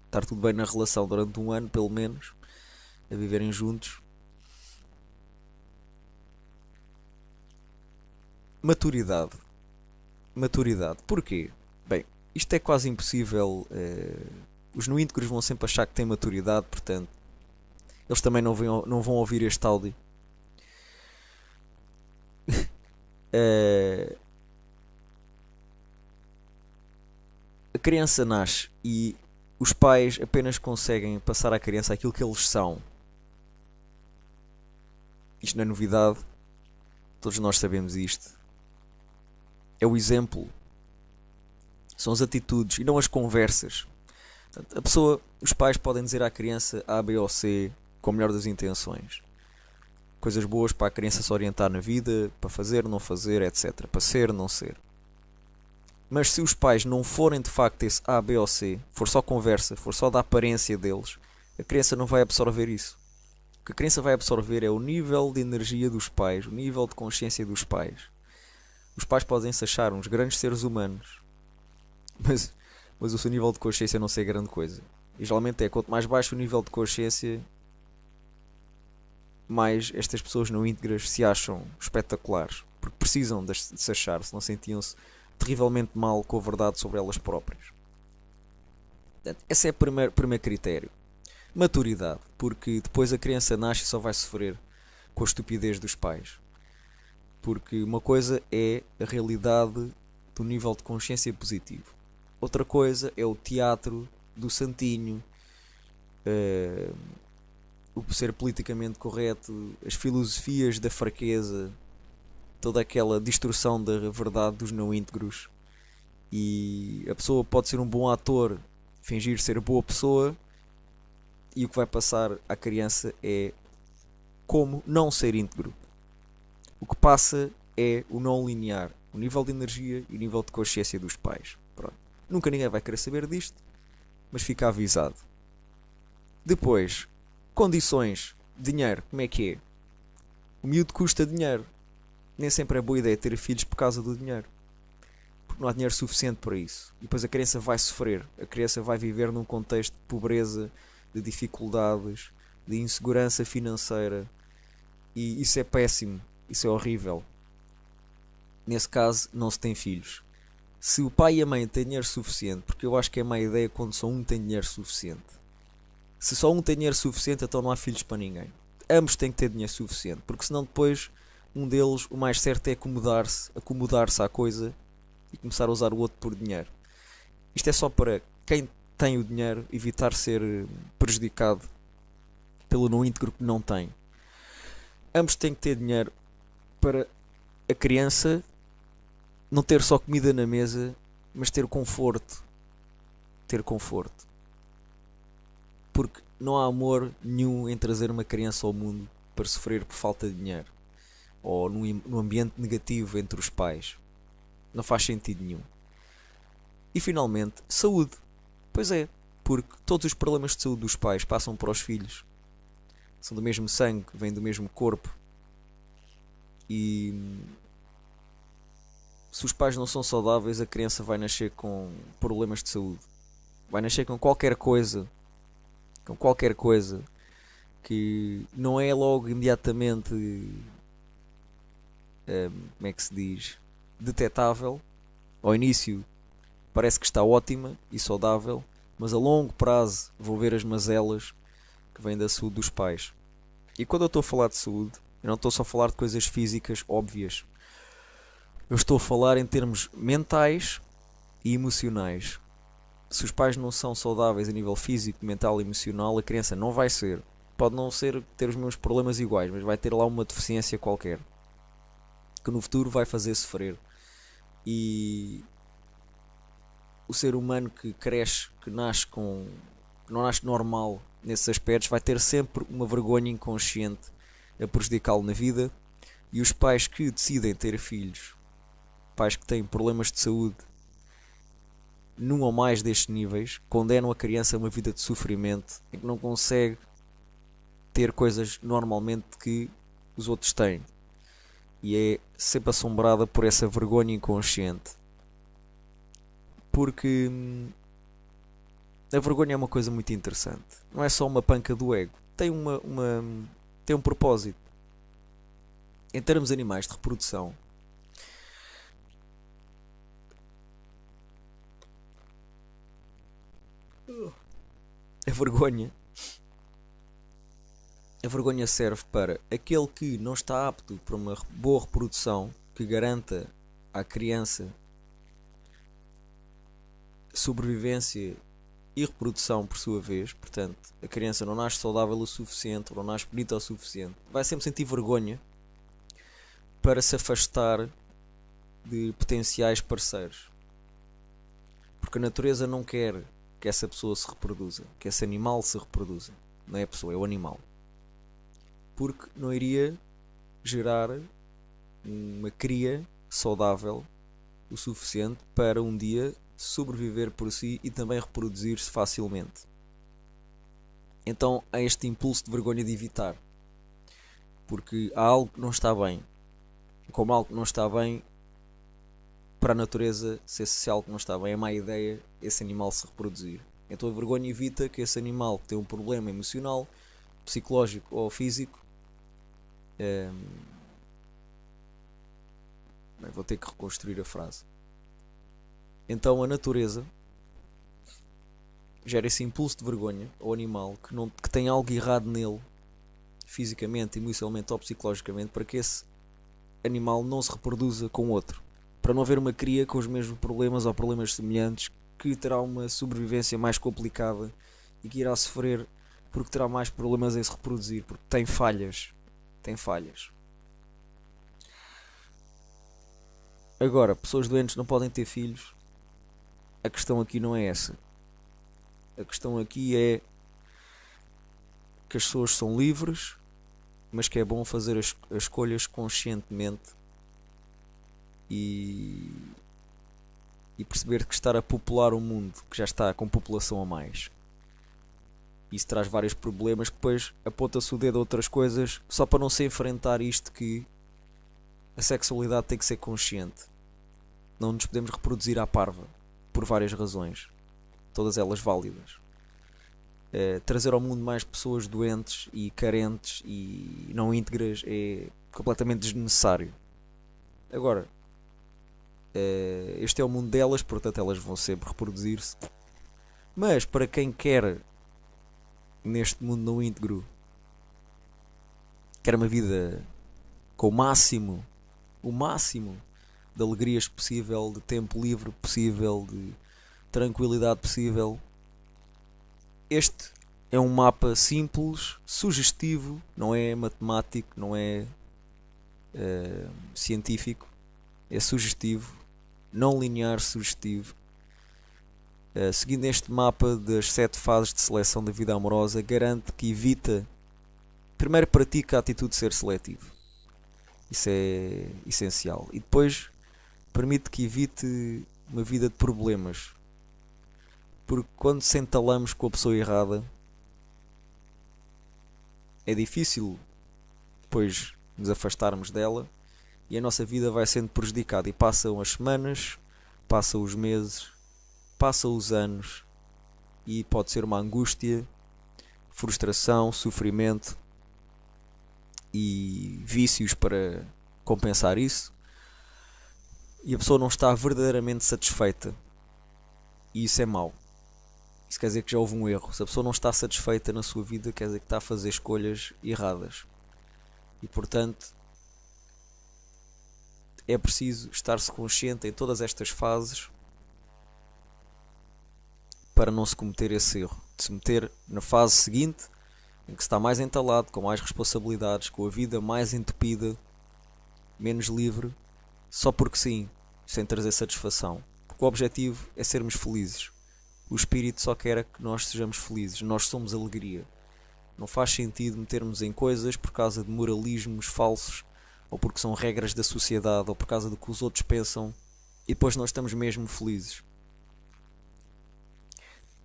estar tudo bem na relação durante 1 ano, pelo menos, a viverem juntos. Maturidade. Maturidade. Porquê? Bem, isto é quase impossível. Os no íntegros vão sempre achar que têm maturidade, portanto, Eles também não vão ouvir este áudio. Eh, a criança nasce e os pais apenas conseguem passar à criança aquilo que eles são. Isto não é novidade, todos nós sabemos isto. É o exemplo, são as atitudes e não as conversas. Portanto, os pais podem dizer à criança A, B ou C com a melhor das intenções. Coisas boas para a criança se orientar na vida, para fazer, não fazer, etc. Para ser, não ser. Mas se os pais não forem de facto esse A, B ou C, for só conversa, for só da aparência deles, a criança não vai absorver isso. O que a criança vai absorver é o nível de energia dos pais, o nível de consciência dos pais. Os pais podem se achar uns grandes seres humanos, mas o seu nível de consciência não ser grande coisa. E geralmente quanto mais baixo o nível de consciência, mais estas pessoas não íntegras se acham espetaculares. Porque precisam de se achar, senão sentiam-se terrivelmente mal com a verdade sobre elas próprias. Esse é o primeiro critério. Maturidade. Porque depois a criança nasce e só vai sofrer com a estupidez dos pais. Porque uma coisa é a realidade do nível de consciência positivo. Outra coisa é o teatro do santinho, o ser politicamente correto, as filosofias da fraqueza, toda aquela distorção da verdade dos não íntegros. E a pessoa pode ser um bom ator, fingir ser boa pessoa, e o que vai passar à criança é como não ser íntegro. O que passa é o não linear, o nível de energia e o nível de consciência dos pais. Pronto. Nunca ninguém vai querer saber disto, mas fica avisado. Depois, condições, dinheiro, como é que é? O miúdo custa dinheiro. Nem sempre é boa ideia ter filhos por causa do dinheiro. Porque não há dinheiro suficiente para isso. E depois a criança vai sofrer. A criança vai viver num contexto de pobreza, de dificuldades, de insegurança financeira. E isso é péssimo. Isso é horrível. Nesse caso, não se tem filhos. Se o pai e a mãe têm dinheiro suficiente, porque eu acho que é má ideia quando só um tem dinheiro suficiente. Se só um tem dinheiro suficiente, então não há filhos para ninguém. Ambos têm que ter dinheiro suficiente, porque senão depois um deles, o mais certo é acomodar-se à coisa e começar a usar o outro por dinheiro. Isto é só para quem tem o dinheiro evitar ser prejudicado pelo não íntegro que não tem. Ambos têm que ter dinheiro para a criança não ter só comida na mesa, mas ter conforto. Ter conforto. Porque não há amor nenhum em trazer uma criança ao mundo para sofrer por falta de dinheiro. Ou num ambiente negativo entre os pais. Não faz sentido nenhum. E finalmente, saúde. Pois é, porque todos os problemas de saúde dos pais passam para os filhos. São do mesmo sangue, vêm do mesmo corpo. E se os pais não são saudáveis, a criança vai nascer com problemas de saúde. Vai nascer com qualquer coisa que não é logo imediatamente, como é que se diz, detetável. Ao início parece que está ótima e saudável, mas a longo prazo vão ver as mazelas que vêm da saúde dos pais. E quando eu estou a falar de saúde, eu não estou só a falar de coisas físicas óbvias. Eu estou a falar em termos mentais e emocionais. Se os pais não são saudáveis a nível físico, mental e emocional, a criança não vai ser. Pode não ser ter os mesmos problemas iguais, mas vai ter lá uma deficiência qualquer que no futuro vai fazer sofrer. E o ser humano que cresce, que não nasce normal nesses aspectos, vai ter sempre uma vergonha inconsciente a prejudicá-lo na vida. E os pais que decidem ter filhos, pais que têm problemas de saúde num ou mais destes níveis, condenam a criança a uma vida de sofrimento em que não consegue ter coisas normalmente que os outros têm. E é sempre assombrada por essa vergonha inconsciente. Porque a vergonha é uma coisa muito interessante. Não é só uma panca do ego. Tem um propósito. Em termos animais de reprodução, a vergonha A vergonha serve para aquele que não está apto para uma boa reprodução que garanta à criança sobrevivência e reprodução por sua vez. Portanto, a criança não nasce saudável o suficiente, ou não nasce bonita o suficiente, vai sempre sentir vergonha para se afastar de potenciais parceiros, porque a natureza não quer que essa pessoa se reproduza, que esse animal se reproduza. Não é a pessoa, é o animal, porque não iria gerar uma cria saudável o suficiente para um dia sobreviver por si e também reproduzir-se facilmente. Então há este impulso de vergonha de evitar, porque há algo que não está bem. Como algo que não está bem, para a natureza, se algo que não está bem, é má ideia esse animal se reproduzir. Então a vergonha evita que esse animal que tem um problema emocional, psicológico ou físico, vou ter que reconstruir a frase. Então a natureza gera esse impulso de vergonha ao animal que tem algo errado nele, fisicamente, emocionalmente ou psicologicamente, para que esse animal não se reproduza com outro, para não haver uma cria com os mesmos problemas ou problemas semelhantes, que terá uma sobrevivência mais complicada e que irá sofrer porque terá mais problemas em se reproduzir, porque tem falhas. Agora, pessoas doentes não podem ter filhos. A questão aqui não é essa. A questão aqui é que as pessoas são livres, mas que é bom fazer as escolhas conscientemente e perceber que estar a popular um mundo que já está com população a mais, isso traz vários problemas. Depois aponta-se o dedo a outras coisas só para não se enfrentar isto, que a sexualidade tem que ser consciente. Não nos podemos reproduzir à parva, por várias razões, todas elas válidas. Trazer ao mundo mais pessoas doentes e carentes e não íntegras é completamente desnecessário. Agora, este é o mundo delas, portanto elas vão sempre reproduzir-se. Mas para quem quer, neste mundo não íntegro, quer uma vida com o máximo de alegrias possível, de tempo livre possível, de tranquilidade possível, este é um mapa simples, sugestivo, não é matemático, não é científico, é sugestivo, não linear, sugestivo. Seguindo este mapa das 7 fases de seleção da vida amorosa, garante que evita, primeiro pratica a atitude de ser seletivo, isso é essencial, e depois permite que evite uma vida de problemas, porque quando se entalamos com a pessoa errada é difícil depois nos afastarmos dela e a nossa vida vai sendo prejudicada, e passam as semanas, passam os meses, passam os anos, e pode ser uma angústia, frustração, sofrimento e vícios para compensar isso, e a pessoa não está verdadeiramente satisfeita, e isso é mau. Isso quer dizer que já houve um erro. Se a pessoa não está satisfeita na sua vida, quer dizer que está a fazer escolhas erradas. E portanto é preciso estar-se consciente em todas estas fases para não se cometer esse erro, de se meter na fase seguinte, em que se está mais entalado, com mais responsabilidades, com a vida mais entupida, menos livre, só porque sim, sem trazer satisfação. Porque o objetivo é sermos felizes. O espírito só quer que nós sejamos felizes. Nós somos alegria. Não faz sentido metermos em coisas por causa de moralismos falsos, ou porque são regras da sociedade, ou por causa do que os outros pensam, e depois nós estamos mesmo felizes.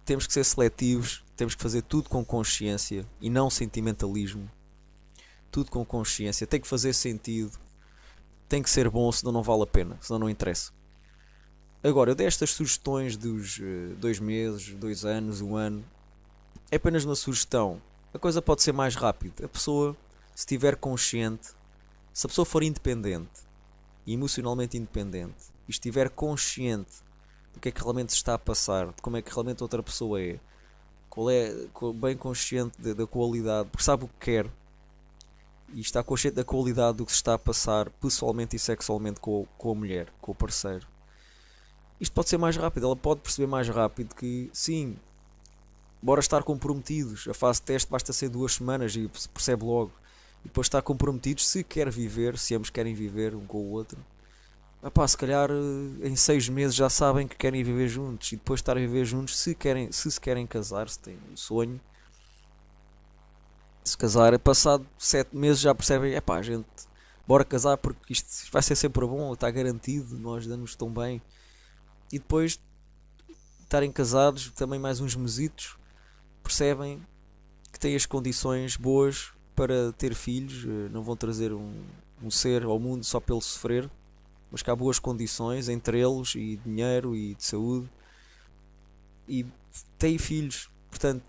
Temos que ser seletivos, temos que fazer tudo com consciência e não sentimentalismo. Tudo com consciência, tem que fazer sentido, tem que ser bom, senão não vale a pena, senão não interessa. Agora, eu dei estas sugestões dos 2 meses, 2 anos, 1 ano, é apenas uma sugestão. A coisa pode ser mais rápida. A pessoa, se estiver consciente, se a pessoa for independente e emocionalmente independente e estiver consciente do que é que realmente se está a passar, de como é que realmente outra pessoa é, bem consciente da qualidade, porque sabe o que quer, e está consciente da qualidade do que se está a passar pessoalmente e sexualmente com a mulher, com o parceiro. Isto pode ser mais rápido, ela pode perceber mais rápido que sim, bora estar comprometidos. A fase de teste basta ser 2 semanas e se percebe logo. E depois estar comprometidos se quer viver, se ambos querem viver um com o outro. Se calhar em 6 meses já sabem que querem viver juntos. E depois de estar a viver juntos, se se querem casar, se têm um sonho, se casar, passado 7 meses já percebem, gente, bora casar porque isto vai ser sempre bom, está garantido, nós damos tão bem. E depois de estarem casados, também mais uns mesitos, percebem que têm as condições boas para ter filhos, não vão trazer um ser ao mundo só pelo sofrer, mas que há boas condições entre eles, e dinheiro e de saúde, e têm filhos. Portanto,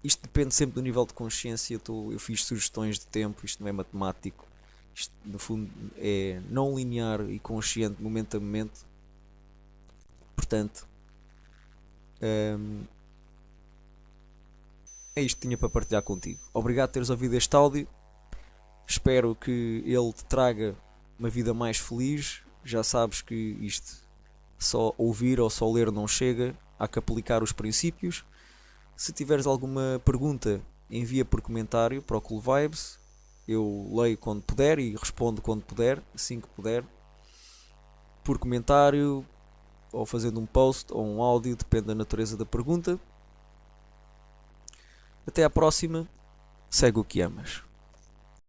isto depende sempre do nível de consciência. Eu fiz sugestões de tempo, isto não é matemático, isto no fundo é não linear e consciente, momento a momento. Portanto, é isto que tinha para partilhar contigo. Obrigado por teres ouvido este áudio. Espero que ele te traga uma vida mais feliz. Já sabes que isto só ouvir ou só ler não chega. Há que aplicar os princípios. Se tiveres alguma pergunta, envia por comentário para o Cool Vibes. Eu leio quando puder e respondo quando puder, assim que puder. Por comentário, ou fazendo um post ou um áudio, depende da natureza da pergunta. Até à próxima. Segue o que amas.